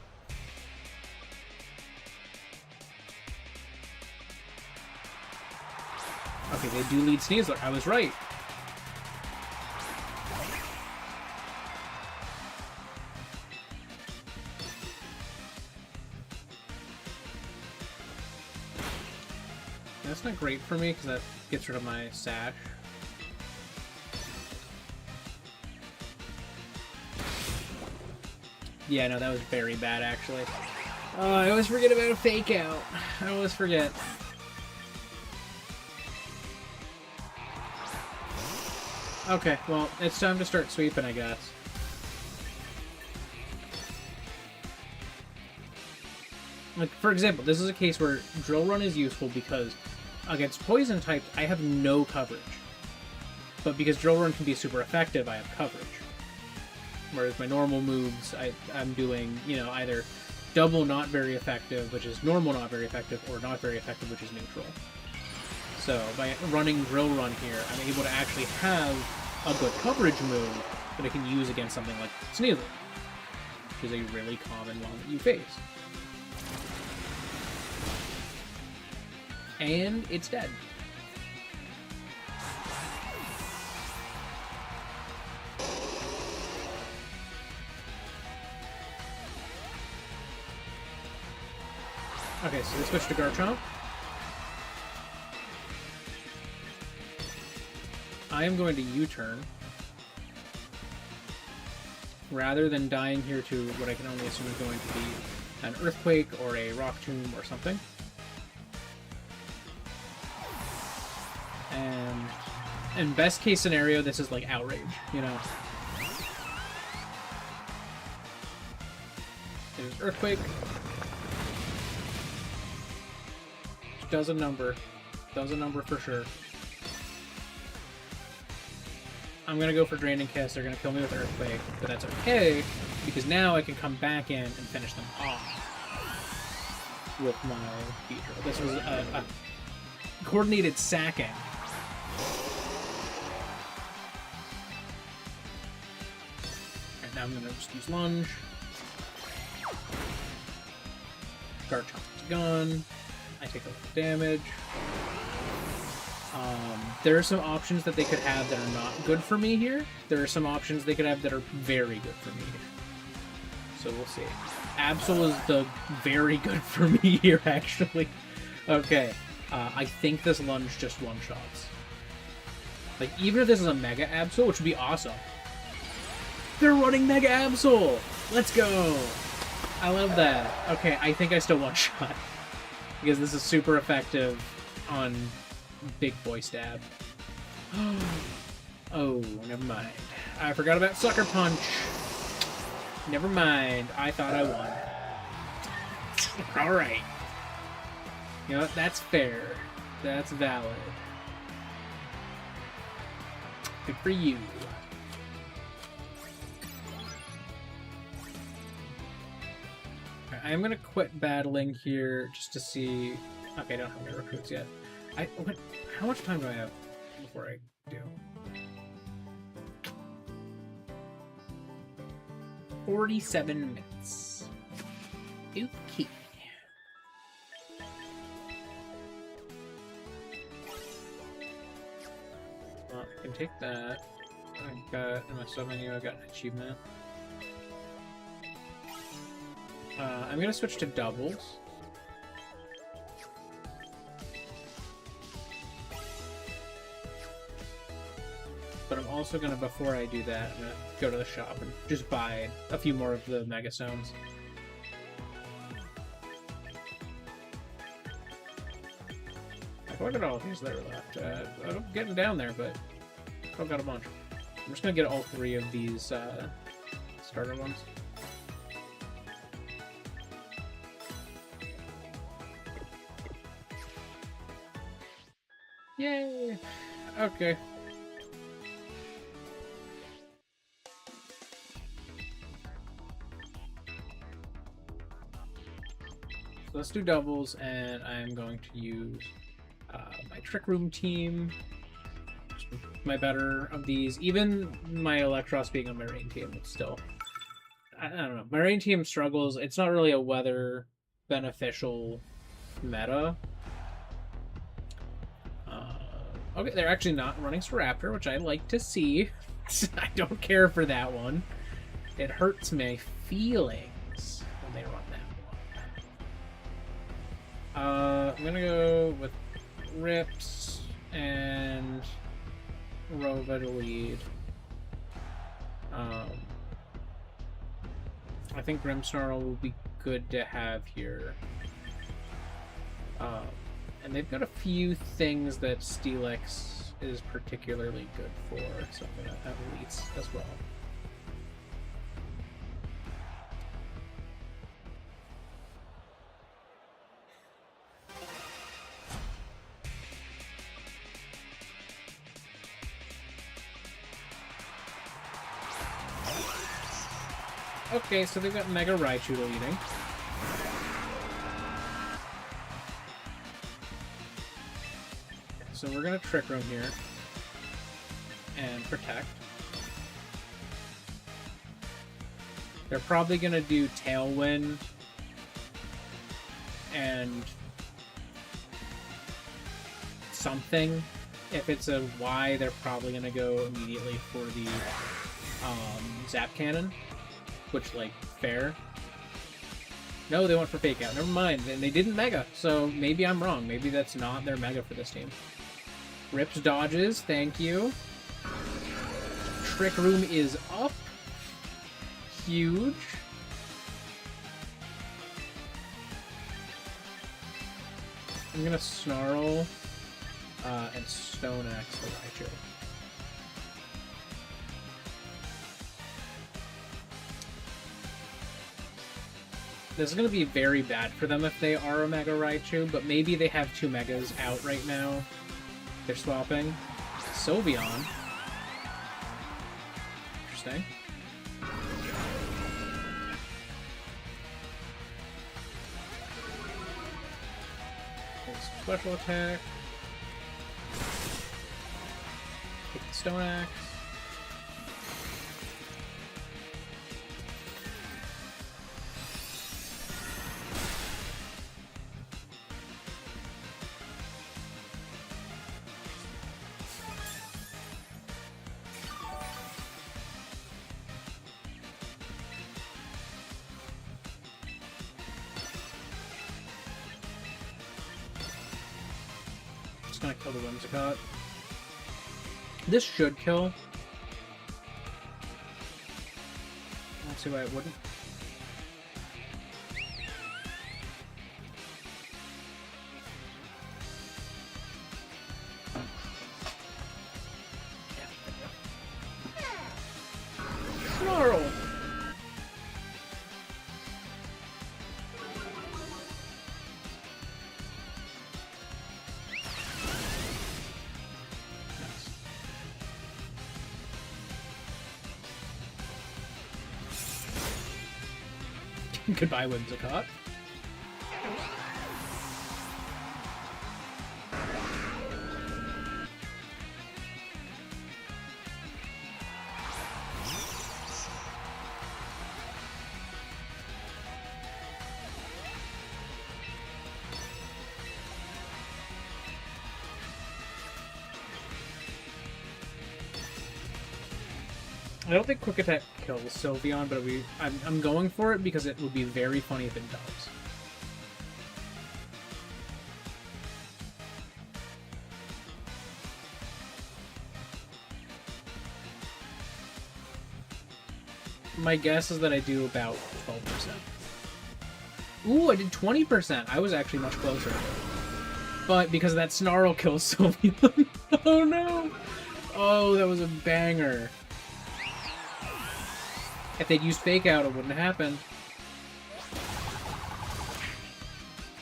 Okay, they do lead Sneasler. I was right. That's not great for me, because that gets rid of my Sash. Yeah, no, that was very bad, actually. Oh, I always forget about a fake out. I always forget. Okay, well, it's time to start sweeping, I guess. Like, for example, this is a case where Drill Run is useful because against poison types, I have no coverage. But because Drill Run can be super effective, I have coverage. Whereas my normal moves, I'm doing, you know, either double not very effective, which is normal not very effective, or not very effective, which is neutral. So by running Drill Run here, I'm able to actually have a good coverage move that I can use against something like Sneasel, which is a really common one that you face. And it's dead. Okay, so they switch to Garchomp. I am going to U-turn. Rather than dying here to what I can only assume is going to be an Earthquake or a Rock Tomb or something. And in best case scenario, this is like Outrage, you know? There's Earthquake. Does a number. Does a number for sure. I'm gonna go for Draining Kiss. They're gonna kill me with Earthquake, but that's okay, because now I can come back in and finish them off with my Beedrill. This was a coordinated sacking. Alright, now I'm gonna just use Lunge. Garchomp's gone. I take a lot of damage. There are some options that they could have that are not good for me here. There are some options they could have that are very good for me here. So we'll see. Absol is the very good for me here, actually. Okay. I think this Lunge just one-shots. Like, even if this is a Mega Absol, which would be awesome. They're running Mega Absol! Let's go! I love that. Okay, I think I still one-shot. Because this is super effective on Big Boy Stab. Oh, never mind. I forgot about Sucker Punch. Never mind. I thought I won. Alright. You know what? That's fair. That's valid. Good for you. I am going to quit battling here just to see... Okay, I don't have any recruits yet. How much time do I have before I do? 47 minutes. Okay. Well, I can take that. I've got, in my sub-menu, I've got an achievement. I'm going to switch to doubles. But I'm also going to, before I do that, I'm going to go to the shop and just buy a few more of the Mega Stones. Look at all these that are left. I'm getting down there, but I've got a bunch. I'm just going to get all three of these starter ones. Yay! Okay. So let's do doubles, and I'm going to use my Trick Room team. My better of these. Even my Electros being on my rain team, it's still... I don't know. My rain team struggles. It's not really a weather beneficial meta. Okay, they're actually not running Staraptor, which I like to see. I don't care for that one. It hurts my feelings when they run that one. I'm gonna go with Rips and Rova to lead. I think Grimmsnarl will be good to have here. And they've got a few things that Steelix is particularly good for, so I'm going to have elites as well. Okay, so they've got Mega Raichu leading. So we're gonna Trick Room here and Protect. They're probably gonna do Tailwind and something. If it's a Y, they're probably gonna go immediately for the Zap Cannon, which, like, fair. No, they went for Fake Out. Never mind. And they didn't Mega, so maybe I'm wrong. Maybe that's not their Mega for this team. Rips dodges, thank you. Trick Room is up. Huge. I'm gonna Snarl and Stone Axe the Raichu. This is going to be very bad for them if they are a Mega Raichu, but maybe they have 2 Megas out right now. They're swapping. Sylveon. Interesting. Special attack. Take the Stone Axe. Gonna kill the Whimsicott. This should kill. Let's see why it wouldn't. Snarl! Goodbye, Whimsicott. I don't think Quick Attack kills Sylveon, but I'm going for it because it would be very funny if it does. My guess is that I do about 12%. Ooh, I did 20%. I was actually much closer. But because of that Snarl kills Sylveon. Oh no! Oh, that was a banger. If they'd used Fake Out, it wouldn't have happened.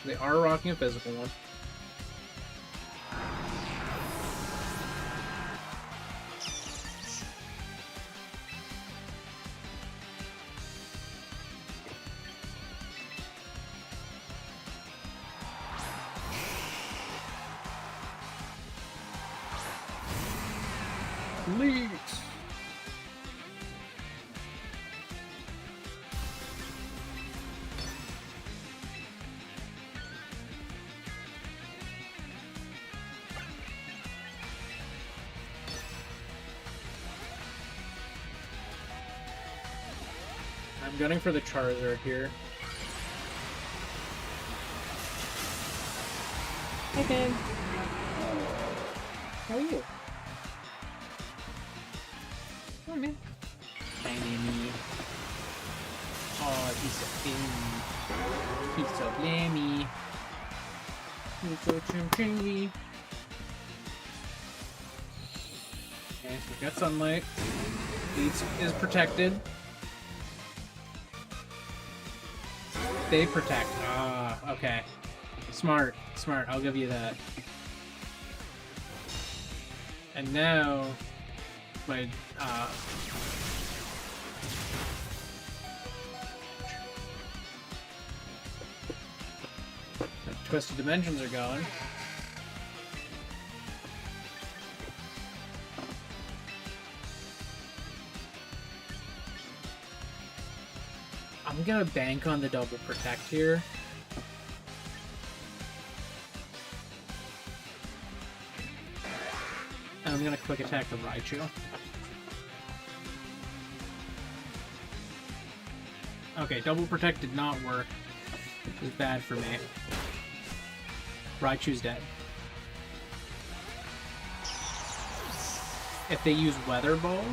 They are rocking a physical one. Leaks! I'm gunning for the Charizard here. Hey, Ben. How are you? Come on, man. Tiny me. Oh, He's so blamey. He's so blamey. He's so chimchingy. Okay, so we've got sunlight. Beats is protected. They protect. Ah, okay. Smart. Smart. I'll give you that. And now, my, Twisted Dimensions are going. I'm gonna bank on the double protect here. And I'm gonna quick attack the Raichu. Okay, double protect did not work. It was bad for me. Raichu's dead. If they use Weather Ball,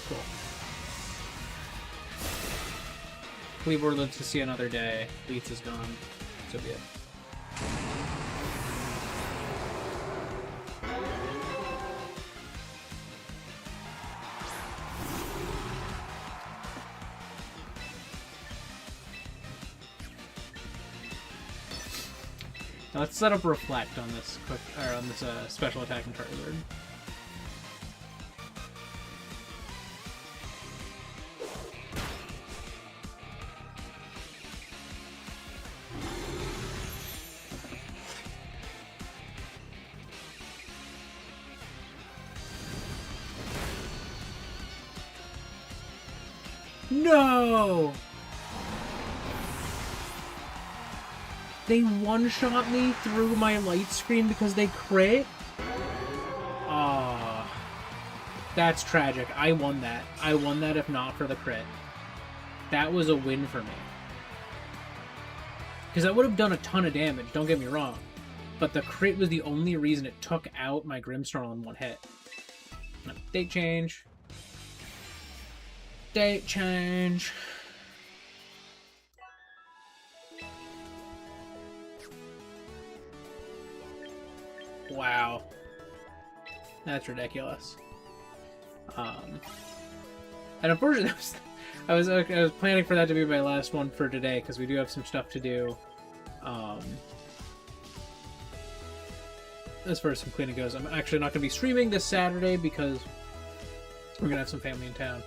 cool. Cleavor lives to see another day. Leeds is gone. So be it. Now let's set up Reflect on this quick, or on this special attack and Charizard. No! They one-shot me through my light screen because they crit? Ah, that's tragic. I won that. I won that if not for the crit. That was a win for me. Because that would have done a ton of damage, don't get me wrong. But the crit was the only reason it took out my Grimmsnarl in one hit. Date change. Date change. Wow. That's ridiculous. And unfortunately, I was planning for that to be my last one for today, because we do have some stuff to do. As far as some cleaning goes, I'm actually not going to be streaming this Saturday because we're going to have some family in town.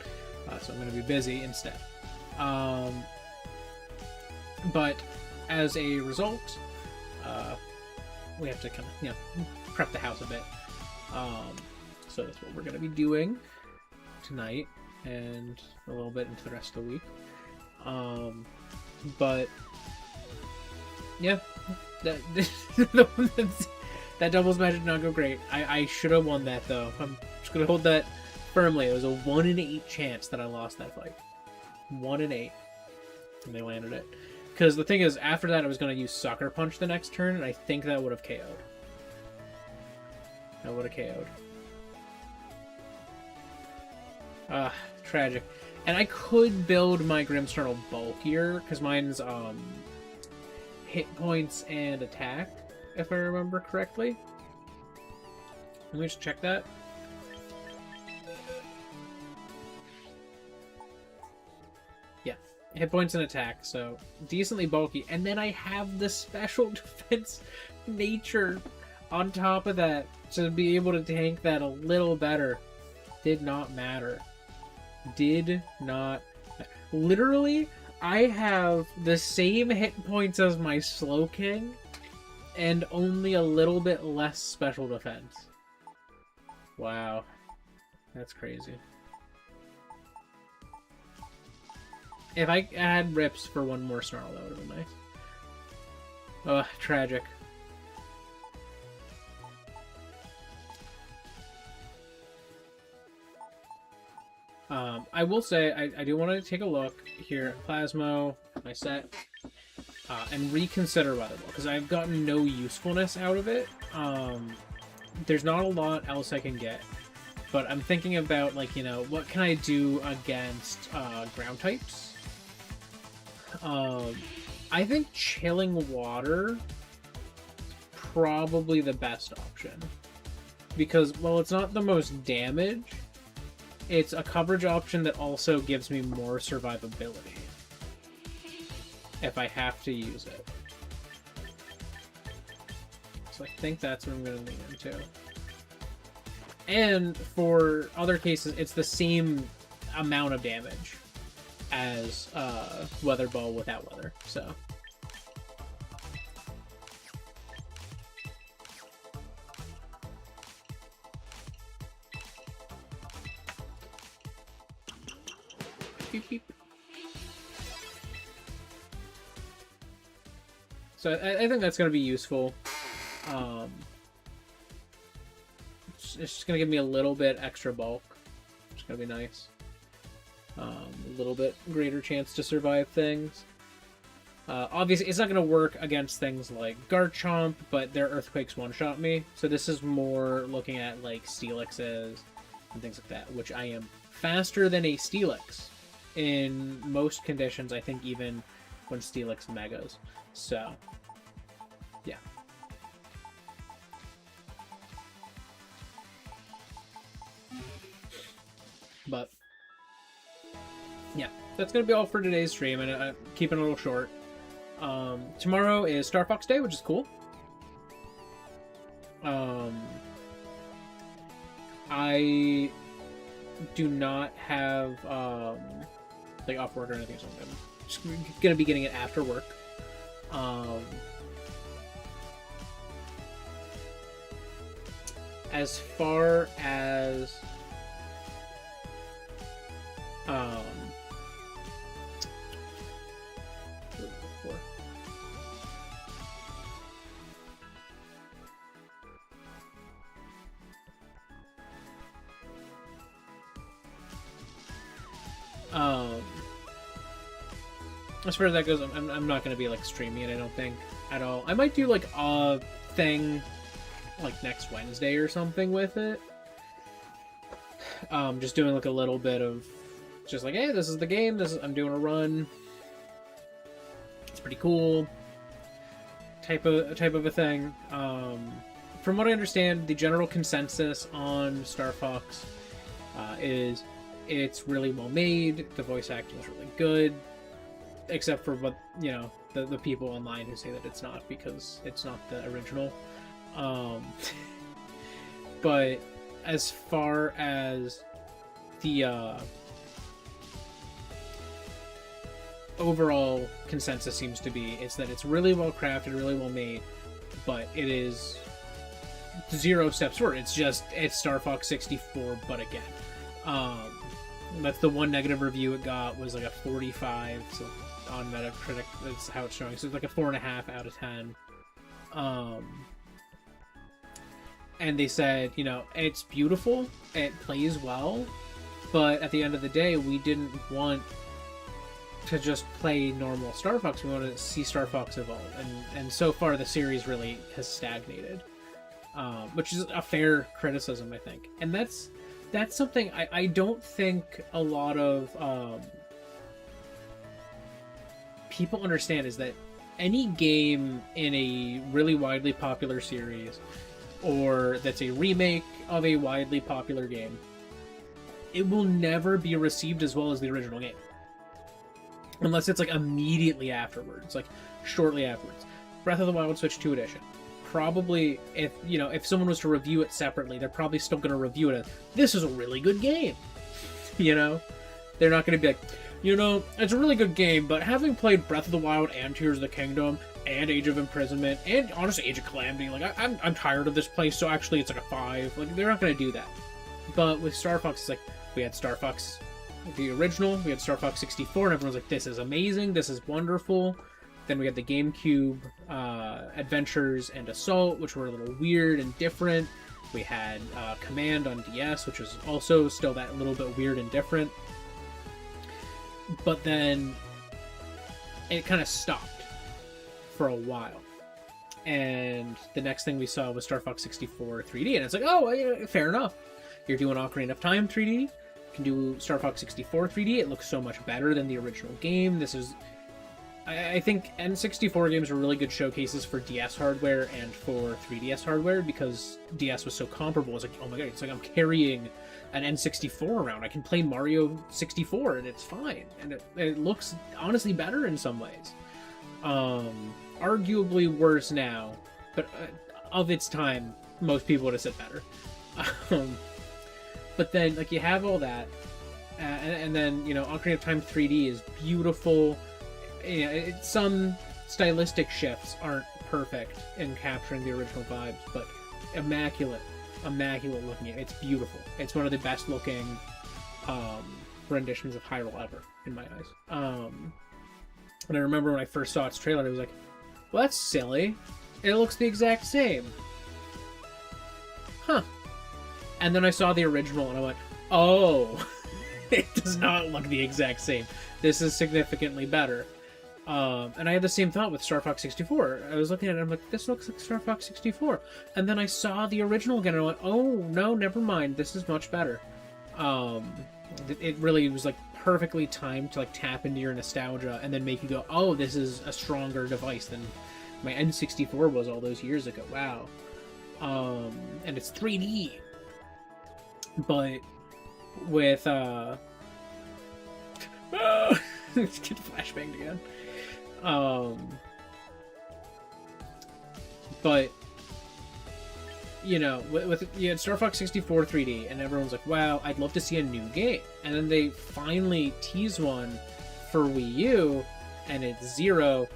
So I'm going to be busy instead. But as a result, we have to kind of, you know, prep the house a bit. So that's what we're going to be doing tonight and a little bit into the rest of the week. But yeah, that that doubles match did not go great. I should have won that though. I'm just going to hold that firmly. It was a 1 in 8 chance that I lost that fight. 1 in 8. And they landed it. Because the thing is, after that I was going to use Sucker Punch the next turn, and I think that would have KO'd. That would have KO'd. Ah, tragic. And I could build my Grimmsnarl bulkier, because mine's hit points and attack, if I remember correctly. Let me just check that. Yeah, hit points and attack, so decently bulky. And then I have the special defense nature on top of that to be able to tank that a little better. Did not matter. Did not. Literally, I have the same hit points as my Slowking and only a little bit less special defense. Wow. That's crazy. If I had Rips for one more Snarl, that would have been nice. Ugh, tragic. I will say, I do want to take a look here at Plasmo, my set, and reconsider Weather Ball, because I've gotten no usefulness out of it. There's not a lot else I can get, but I'm thinking about, like, you know, what can I do against ground types? I think chilling water probably the best option, because while it's not the most damage, it's a coverage option that also gives me more survivability if I have to use it. So I think that's what I'm going to lean into. And for other cases, it's the same amount of damage as Weather Ball without weather, so... Beep, beep. So I think that's going to be useful. It's just going to give me a little bit extra bulk, which is going to be nice. A little bit greater chance to survive things. Obviously, it's not going to work against things like Garchomp, but their Earthquakes one-shot me. So this is more looking at like Steelixes and things like that, which I am faster than a Steelix in most conditions, I think, even when Steelix Megas. So, yeah. But, yeah, that's going to be all for today's stream, and I'm keeping it a little short. Tomorrow is Star Fox Day, which is cool. I do not have, like, off work or anything, so I'm just going to be getting it after work. As far as as far as that goes, I'm not going to be, like, streaming it, I don't think, at all. I might do, like, a thing, like, next Wednesday or something with it. Just doing, like, a little bit of, just like, hey, this is the game, I'm doing a run. It's pretty cool. Type of a thing. From what I understand, the general consensus on Star Fox is it's really well made, the voice acting is really good, except for what, you know, the people online who say that it's not, because it's not the original. But as far as the overall consensus seems to be, it's that it's really well crafted, really well made, but it is 0 steps forward. It's Star Fox 64, but again. That's the one negative review it got, was like a 45, so on Metacritic, that's how it's showing. So it's like a 4.5 out of 10. And they said, you know, it's beautiful, it plays well, but at the end of the day, we didn't want to just play normal Star Fox. We want to see Star Fox evolve, and so far the series really has stagnated, which is a fair criticism, I think. And that's something I don't think a lot of people understand, is that any game in a really widely popular series, or that's a remake of a widely popular game, it will never be received as well as the original game. Unless it's like immediately afterwards, like shortly afterwards. Breath of the Wild Switch 2 Edition. Probably, if someone was to review it separately, they're probably still going to review it as, this is a really good game. You know? They're not going to be like, you know, it's a really good game, but having played Breath of the Wild and Tears of the Kingdom and Age of Imprisonment and honestly Age of Calamity, like I'm tired of this place, so actually it's like a 5. Like, they're not going to do that. But with Star Fox, it's like, we had Star Fox, the original, we had Star Fox 64, and everyone's like, this is amazing, this is wonderful. Then we had the GameCube Adventures and Assault, which were a little weird and different. We had Command on DS, which was also still that little bit weird and different. But then it kind of stopped for a while. And the next thing we saw was Star Fox 64 3D, and it's like, oh, yeah, fair enough. You're doing Ocarina of Time 3D. You can do Star Fox 64 3D. It looks so much better than the original game. This is I think N64 games were really good showcases for DS hardware and for 3DS hardware, because DS was so comparable. It's like, oh my god, it's like I'm carrying an N64 around. I can play Mario 64 and it's fine. And it looks honestly better in some ways. Arguably worse now, but of its time, most people would have said better. But then, like, you have all that, and then, you know, Ocarina of Time 3D is beautiful. You know, some stylistic shifts aren't perfect in capturing the original vibes, but immaculate looking. It's beautiful. It's one of the best looking renditions of Hyrule ever, in my eyes. And I remember when I first saw its trailer, I was like, well, that's silly. It looks the exact same. Huh. And then I saw the original and I went, oh, it does not look the exact same. This is significantly better. And I had the same thought with Star Fox 64. I was looking at it and I'm like, this looks like Star Fox 64. And then I saw the original again and I went, oh, no, never mind. This is much better. It really was like perfectly timed to like tap into your nostalgia and then make you go, oh, this is a stronger device than my N64 was all those years ago. Wow. And it's 3D. But with let's get flashbanged again. But you know, with you had Star Fox 64 3D, and everyone's like, "Wow, I'd love to see a new game." And then they finally tease one for Wii U, and it's Zero.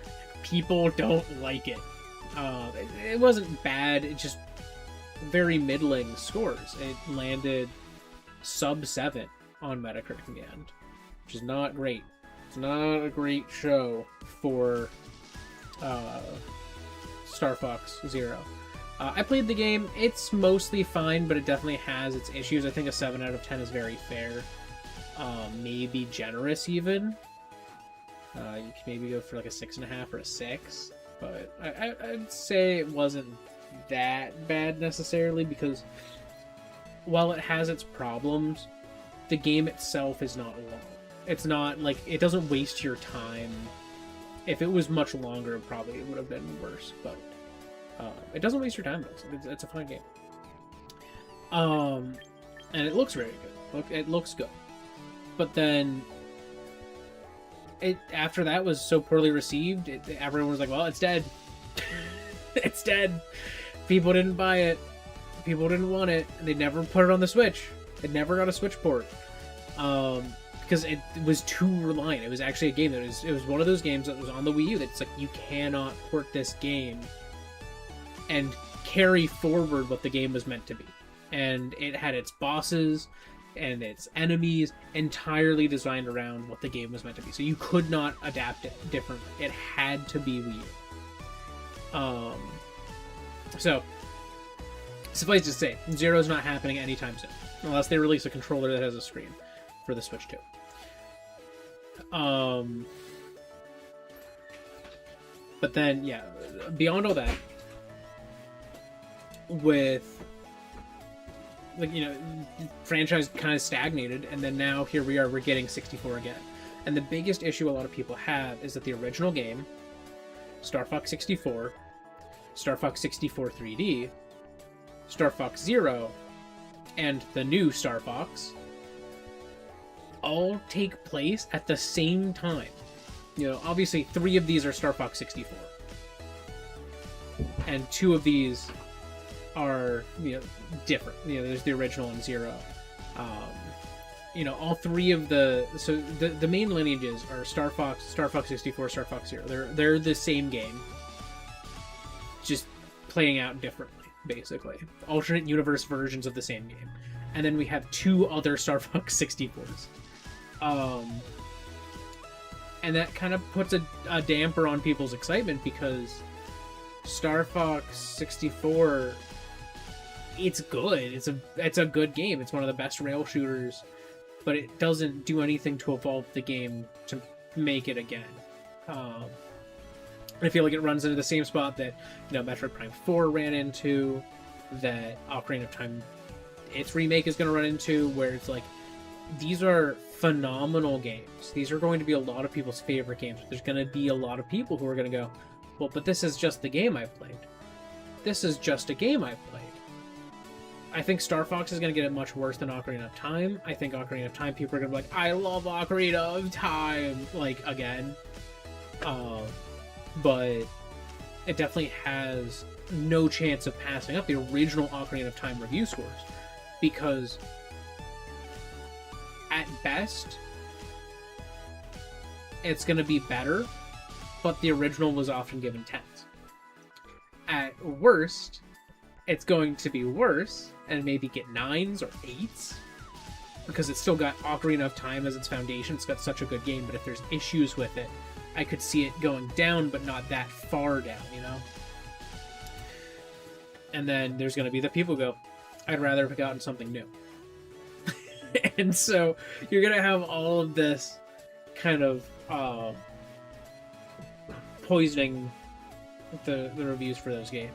People don't like it. It wasn't bad. It just very middling scores. It landed sub 7 on Metacritic in the end, which is not great. It's not a great show for Star Fox Zero. I played the game. It's mostly fine, but it definitely has its issues. I think a 7 out of 10 is very fair. Maybe generous even. You can maybe go for like a 6.5 or a 6. But I'd say it wasn't that bad necessarily, because while it has its problems, the game itself is not long. It's not like, it doesn't waste your time. If it was much longer, probably it would have been worse, but it doesn't waste your time though. It's a fun game. And it looks very good. It looks good. But then after that was so poorly received, everyone was like, well, it's dead. It's dead. People didn't buy it. People didn't want it. They never put it on the Switch. It never got a Switch port. Because it was too reliant. It was actually a game that it was one of those games that was on the Wii U that's like, you cannot port this game and carry forward what the game was meant to be. And it had its bosses and its enemies entirely designed around what the game was meant to be. So you could not adapt it differently. It had to be Wii U. So, suffice to say, Zero's not happening anytime soon. Unless they release a controller that has a screen for the Switch 2. But then, yeah, beyond all that, with, like, you know, franchise kind of stagnated, and then now here we are, we're getting 64 again. And the biggest issue a lot of people have is that the original game, Star Fox 64, Star Fox 64 3D, Star Fox Zero, and the new Star Fox all take place at the same time. You know, obviously 3 of these are Star Fox 64. And 2 of these are, you know, different. You know, there's the original and Zero. You know, all 3 of so the main lineages are Star Fox 64, Star Fox Zero. They're the same game, just playing out differently, basically. Alternate universe versions of the same game. And then we have 2 other Star Fox 64s. And that kind of puts a damper on people's excitement, because Star Fox 64, it's good. It's a good game. It's one of the best rail shooters, but it doesn't do anything to evolve the game to make it again. I feel like it runs into the same spot that, you know, Metroid Prime 4 ran into, that Ocarina of Time, its remake, is going to run into, where it's like, these are phenomenal games. These are going to be a lot of people's favorite games. There's going to be a lot of people who are going to go, well, but this is just the game I've played. This is just a game I've played. I think Star Fox is going to get it much worse than Ocarina of Time. I think Ocarina of Time, people are going to be like, I love Ocarina of Time, like, again. But it definitely has no chance of passing up the original Ocarina of Time review scores. Because, at best, it's going to be better, but the original was often given 10s. At worst, it's going to be worse, and maybe get 9s or 8s, because it's still got Ocarina of Time as its foundation. It's got such a good game, but if there's issues with it, I could see it going down, but not that far down, you know? And then there's going to be the people who go, I'd rather have gotten something new. And so you're going to have all of this kind of poisoning the reviews for those games.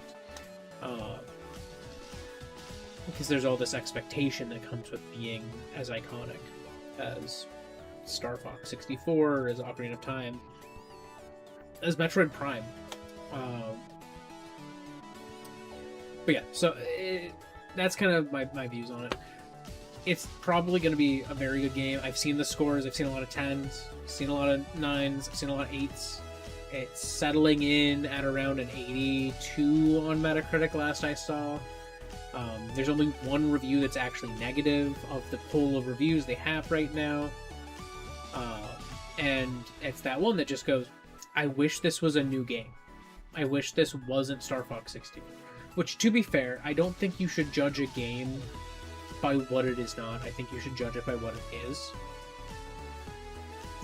Because there's all this expectation that comes with being as iconic as Star Fox 64, as Ocarina of Time, as Metroid Prime. But yeah, so that's kind of my views on it. It's probably going to be a very good game. I've seen the scores. I've seen a lot of 10s. I've seen a lot of 9s. I've seen a lot of 8s. It's settling in at around an 82 on Metacritic last I saw. There's only one review that's actually negative of the pool of reviews they have right now. And it's that one that just goes, I wish this was a new game. I wish this wasn't Star Fox 64. Which, to be fair, I don't think you should judge a game by what it is not. I think you should judge it by what it is.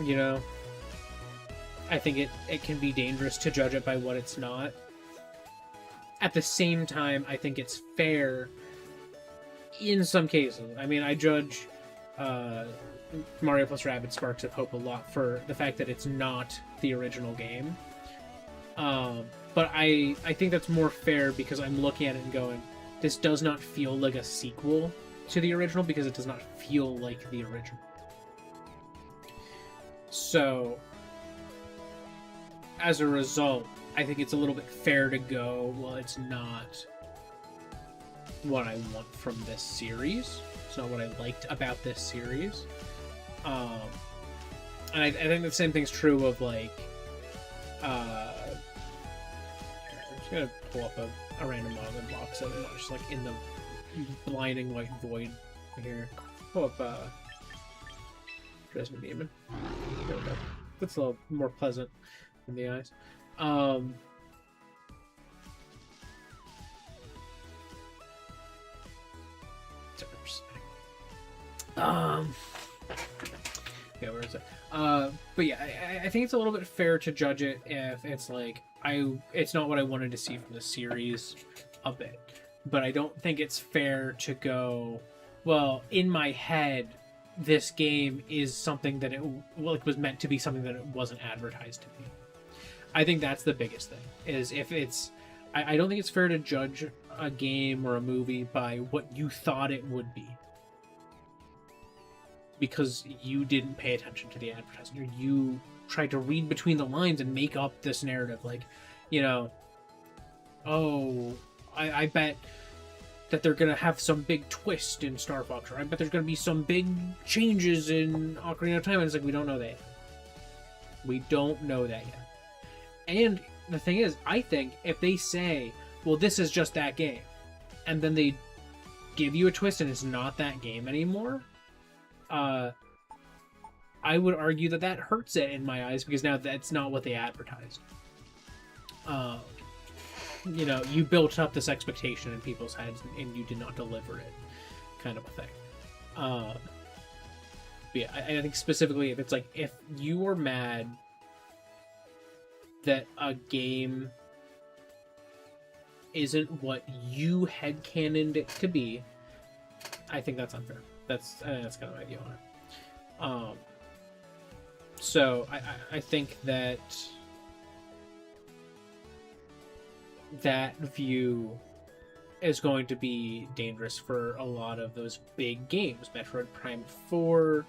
You know? I think it can be dangerous to judge it by what it's not. At the same time, I think it's fair in some cases. I mean, I judge Mario plus Rabbids Sparks of Hope a lot for the fact that it's not the original game. But I think that's more fair because I'm looking at it and going, this does not feel like a sequel to the original because it does not feel like the original. So, as a result, I think it's a little bit fair to go, well, it's not what I want from this series. It's not what I liked about this series. And I think the same thing's true of, like, I'm just gonna pull up a random login box so I'm not just, like, in the blinding white void here. Pull up, Dresden Demon. There we go. That's a little more pleasant in the eyes. Yeah, where is it? But yeah, I think it's a little bit fair to judge it if it's like it's not what I wanted to see from the series a bit. But I don't think it's fair to go, well, in my head, this game is something that it was meant to be something that it wasn't advertised to be. I think that's the biggest thing, is if it's... I don't think it's fair to judge a game or a movie by what you thought it would be. Because you didn't pay attention to the advertising, or you tried to read between the lines and make up this narrative, like, you know, oh, I bet that they're gonna have some big twist in Star Fox, or I bet there's gonna be some big changes in Ocarina of Time, and it's like, we don't know that yet. We don't know that yet. And the thing is, I think if they say, well, this is just that game, and then they give you a twist and it's not that game anymore, I would argue that that hurts it in my eyes, because now that's not what they advertised. You know, you built up this expectation in people's heads and you did not deliver it, kind of a thing. But yeah, I think specifically if it's like, if you were mad that a game isn't what you headcanoned it to be, I think that's unfair. That's kind of my view on it. So I think that that view is going to be dangerous for a lot of those big games. Metroid Prime 4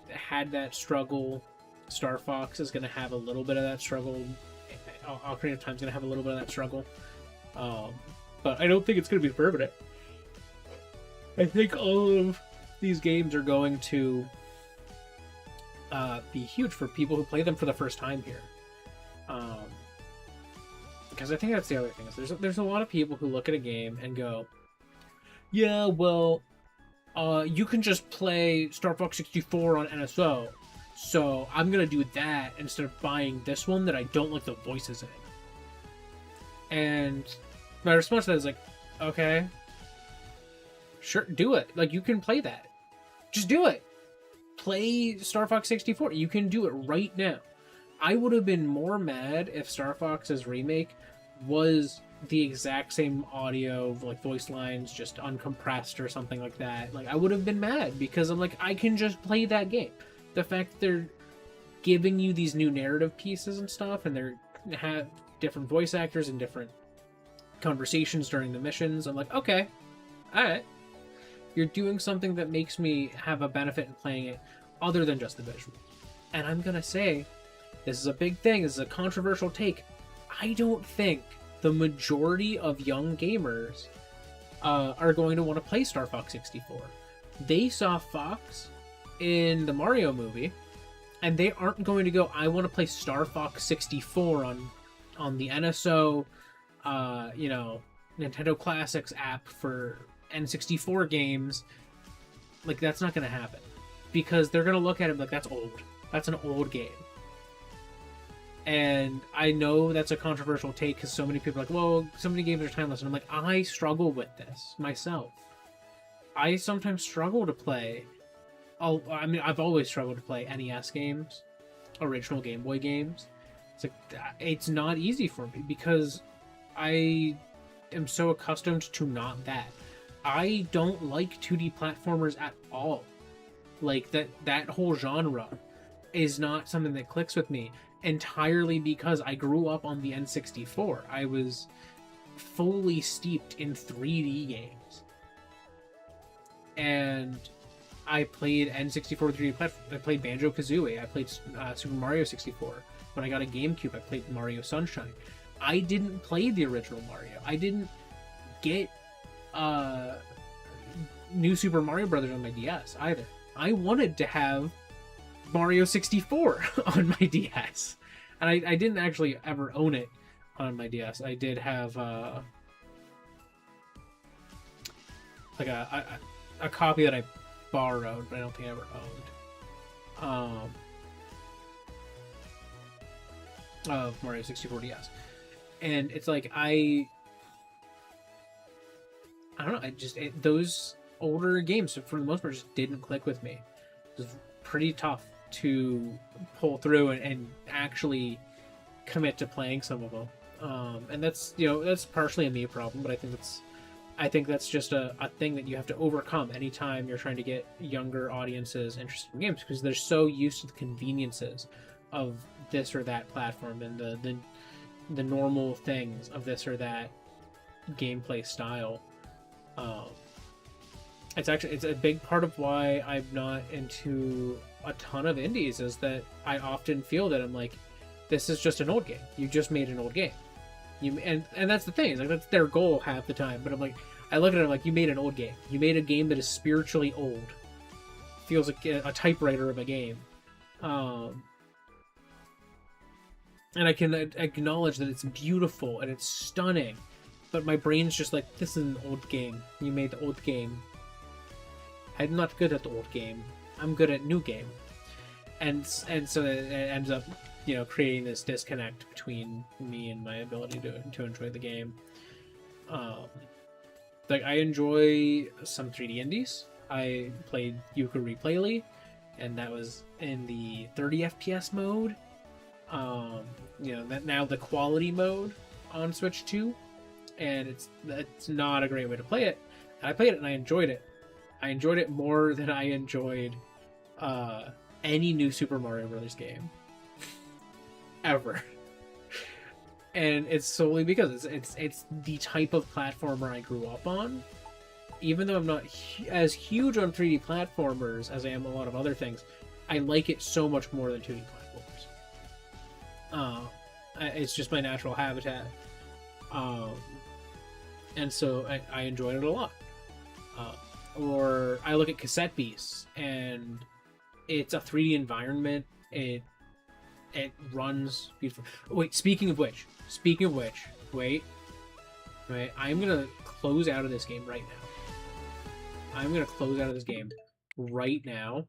had that struggle. Star Fox is going to have a little bit of that struggle. Ocarina of Time is going to have a little bit of that struggle. But I don't think it's going to be permanent. I think all of these games are going to be huge for people who play them for the first time here. Because I think that's the other thing. Is there's a lot of people who look at a game and go, yeah, well, you can just play Star Fox 64 on NSO, so I'm going to do that instead of buying this one that I don't like the voices in. And my response to that is like, okay, sure, do it. Like, you can play that. Just do it. Play Star Fox 64. You can do it right now. I would have been more mad if Star Fox's remake was the exact same audio, like voice lines, just uncompressed or something like that. Like, I would have been mad because I'm like, I can just play that game. The fact that they're giving you these new narrative pieces and stuff, and they're have different voice actors and different conversations during the missions, I'm like, okay, alright. You're doing something that makes me have a benefit in playing it other than just the visual. And I'm gonna say, this is a big thing, this is a controversial take. I don't think the majority of young gamers are going to want to play Star Fox 64. They saw Fox in the Mario movie, and they aren't going to go, I want to play Star Fox 64 on the NSO, Nintendo Classics app for N64 games. Like, that's not going to happen. Because they're going to look at it like, that's old. That's an old game. And I know that's a controversial take because so many people are like, well, so many games are timeless. And I'm like, I struggle with this myself. I sometimes struggle to play. I've always struggled to play NES games, original Game Boy games. It's like, it's not easy for me because I am so accustomed to not that. I don't like 2D platformers at all. Like, that whole genre is not something that clicks with me. Entirely because I grew up on the N64. I was fully steeped in 3D games. And I played N64 3D platforms. I played Banjo-Kazooie. I played Super Mario 64. When I got a GameCube, I played Mario Sunshine. I didn't play the original Mario. I didn't get New Super Mario Brothers on my DS either. I wanted to have Mario 64 on my DS. And I didn't actually ever own it on my DS. I did have like a copy that I borrowed, but I don't think I ever owned of Mario 64 DS. And it's like, I don't know, those older games, for the most part, just didn't click with me. It was pretty tough to pull through and actually commit to playing some of them. And that's partially a me problem, but I think that's just a thing that you have to overcome anytime you're trying to get younger audiences interested in games, because they're so used to the conveniences of this or that platform and the normal things of this or that gameplay style. It's a big part of why I'm not into a ton of indies, is that I often feel that I'm like, this is just an old game. You just made an old game. And that's the thing. It's like, that's their goal half the time. But I'm like, I look at it like, you made an old game. You made a game that is spiritually old. Feels like a typewriter of a game. And I can acknowledge that it's beautiful and it's stunning. But my brain's just like, this is an old game. You made the old game. I'm not good at the old game. I'm good at new game. And so it ends up, creating this disconnect between me and my ability to enjoy the game. Like, I enjoy some 3D indies. I played Yuka Replayly, and that was in the 30 FPS mode. That now the quality mode on Switch 2, and it's not a great way to play it. And I played it and I enjoyed it. I enjoyed it more than I enjoyed any new Super Mario Brothers game ever. and it's solely because it's the type of platformer I grew up on. Even though I'm not as huge on 3D platformers as I am a lot of other things, I like it so much more than 2D platformers. It's just my natural habitat, um, and so I enjoyed it a lot. Or I look at Cassette Beasts, and it's a 3D environment. It runs beautiful. Wait, speaking of which, wait, I'm gonna close out of this game right now. I'm gonna close out of this game right now.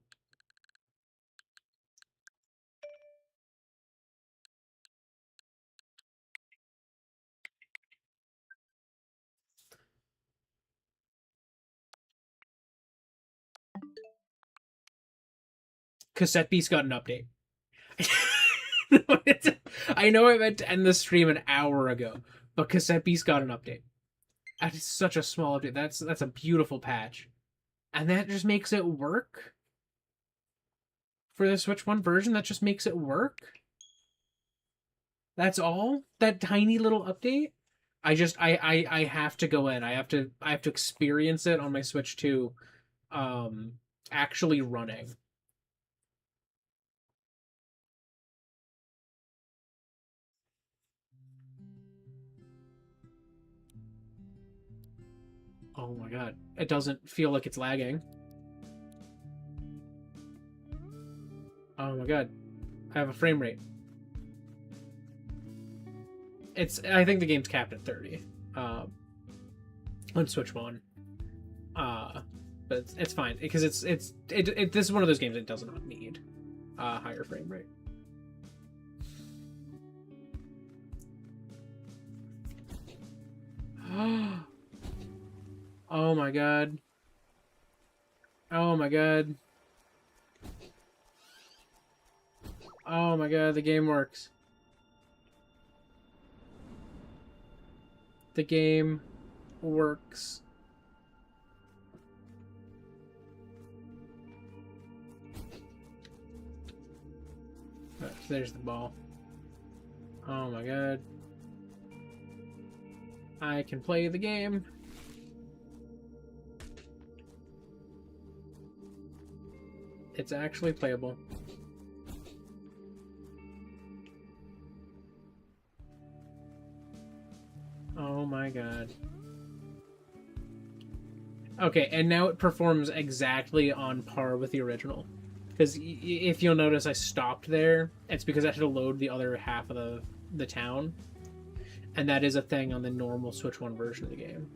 Cassette Beast got an update. I know I meant to end the stream an hour ago, but Cassette Beast got an update. That is such a small update. That's a beautiful patch, and that just makes it work for the Switch One version. That just makes it work. That's all. That tiny little update. I have to go in. I have to experience it on my Switch 2, actually running. Oh my god. It doesn't feel like it's lagging. Oh my god. I have a frame rate. I think the game's capped at 30. On Switch 1. But it's fine because this is one of those games that does not need a higher frame rate. Oh my god. Oh my god. Oh my god, the game works. The game works. Oh, there's the ball. Oh my god. I can play the game. It's actually playable. Oh my god. Okay, and now it performs exactly on par with the original. Because if you'll notice, I stopped there. It's because I had to load the other half of the town. And that is a thing on the normal Switch 1 version of the game.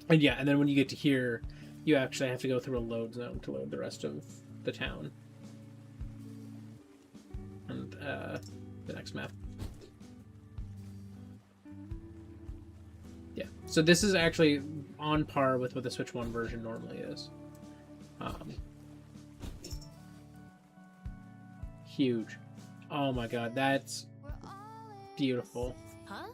And yeah, and then when you get to here, you actually have to go through a load zone to load the rest of the town. And the next map. Yeah, so this is actually on par with what the Switch 1 version normally is. Huge. Oh my god, that's beautiful. Huh?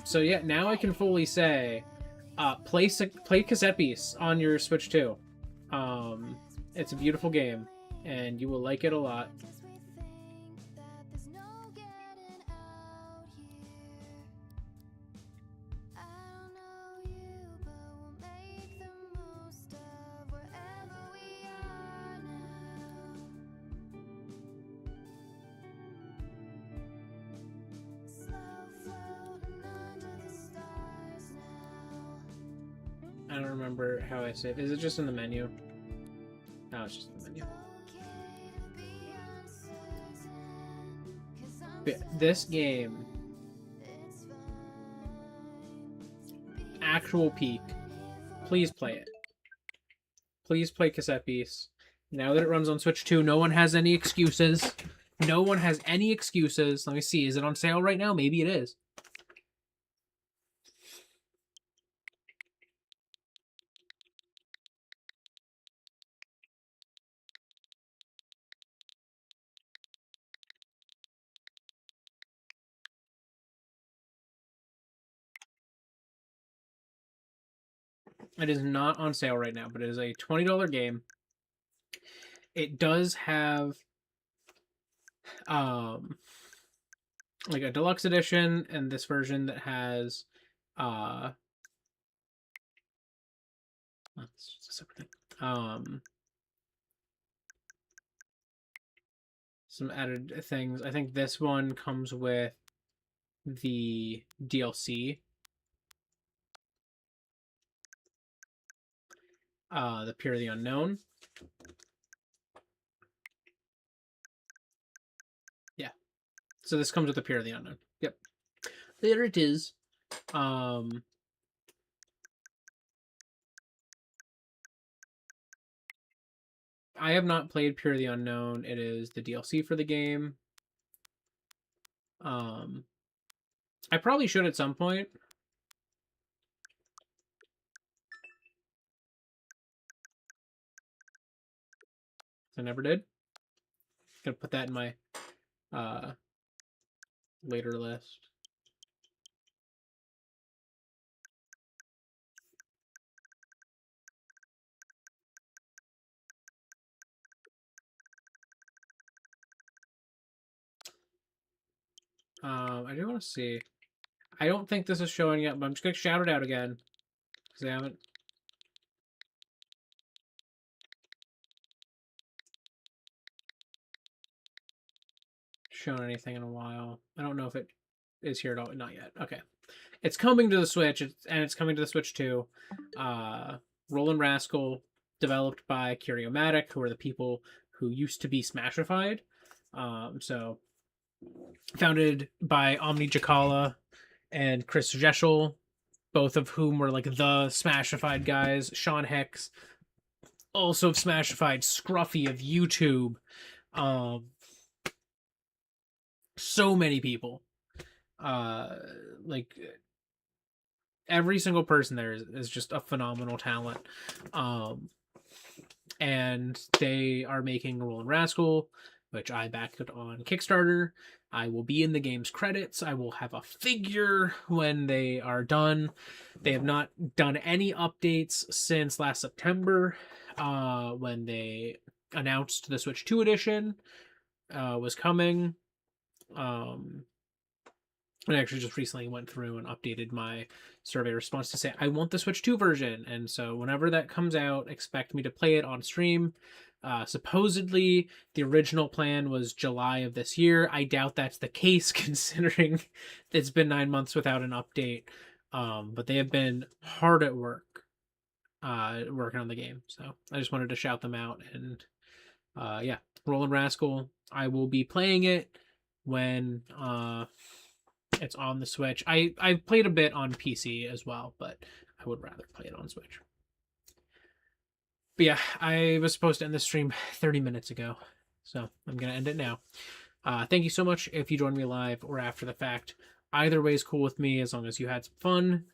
So yeah, now I can fully say, play Cassette Beasts on your Switch 2. It's a beautiful game, and you will like it a lot. I don't remember how I save. Is it just in the menu? No, it's just in the menu. But this game, actual peak. Please play it. Please play Cassette Beasts. Now that it runs on Switch 2, no one has any excuses. No one has any excuses. Let me see. Is it on sale right now? Maybe it is. It is not on sale right now, but it is a $20 game. It does have like a deluxe edition, and this version that has that's just a separate thing. Some added things. I think this one comes with the DLC. The Pure of the Unknown. Yeah. So this comes with the Pure of the Unknown. Yep. There it is. I have not played Pure of the Unknown. It is the DLC for the game. I probably should at some point. I never did. Gonna put that in my later list. I do want to see. I don't think this is showing yet, but I'm just gonna shout it out again because I haven't shown anything in a while. I don't know if it is here at all. Not yet. Okay. It's coming to the Switch, and it's coming to the Switch too. Roland Rascal, developed by Curiomatic, who are the people who used to be Smashified. So, founded by Omni Jakala and Chris Jeschel, both of whom were like the Smashified guys. Sean Hex, also Smashified, Scruffy of YouTube. So many people. Like every single person there is just a phenomenal talent. And they are making Roland Rascal, which I backed it on Kickstarter. I will be in the game's credits. I will have a figure when they are done. They have not done any updates since last September, when they announced the Switch 2 edition was coming. I actually just recently went through and updated my survey response to say I want the Switch 2 version, and so whenever that comes out, expect me to play it on stream. Supposedly, the original plan was July of this year. I doubt that's the case, considering it's been 9 months without an update. But they have been hard at work, working on the game. So I just wanted to shout them out. And yeah, Roland Rascal. I will be playing it when it's on the Switch. I played a bit on PC as well, but I would rather play it on Switch. But yeah, I was supposed to end the stream 30 minutes ago, so I'm going to end it now. Thank you so much if you joined me live or after the fact. Either way is cool with me as long as you had some fun.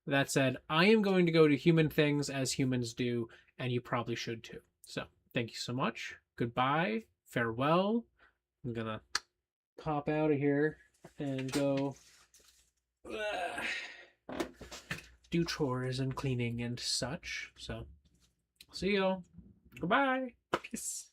That said, I am going to go to human things as humans do, and you probably should too. So thank you so much. Goodbye. Farewell. I'm going to pop out of here and go do chores and cleaning and such. So, see y'all. Goodbye. Peace.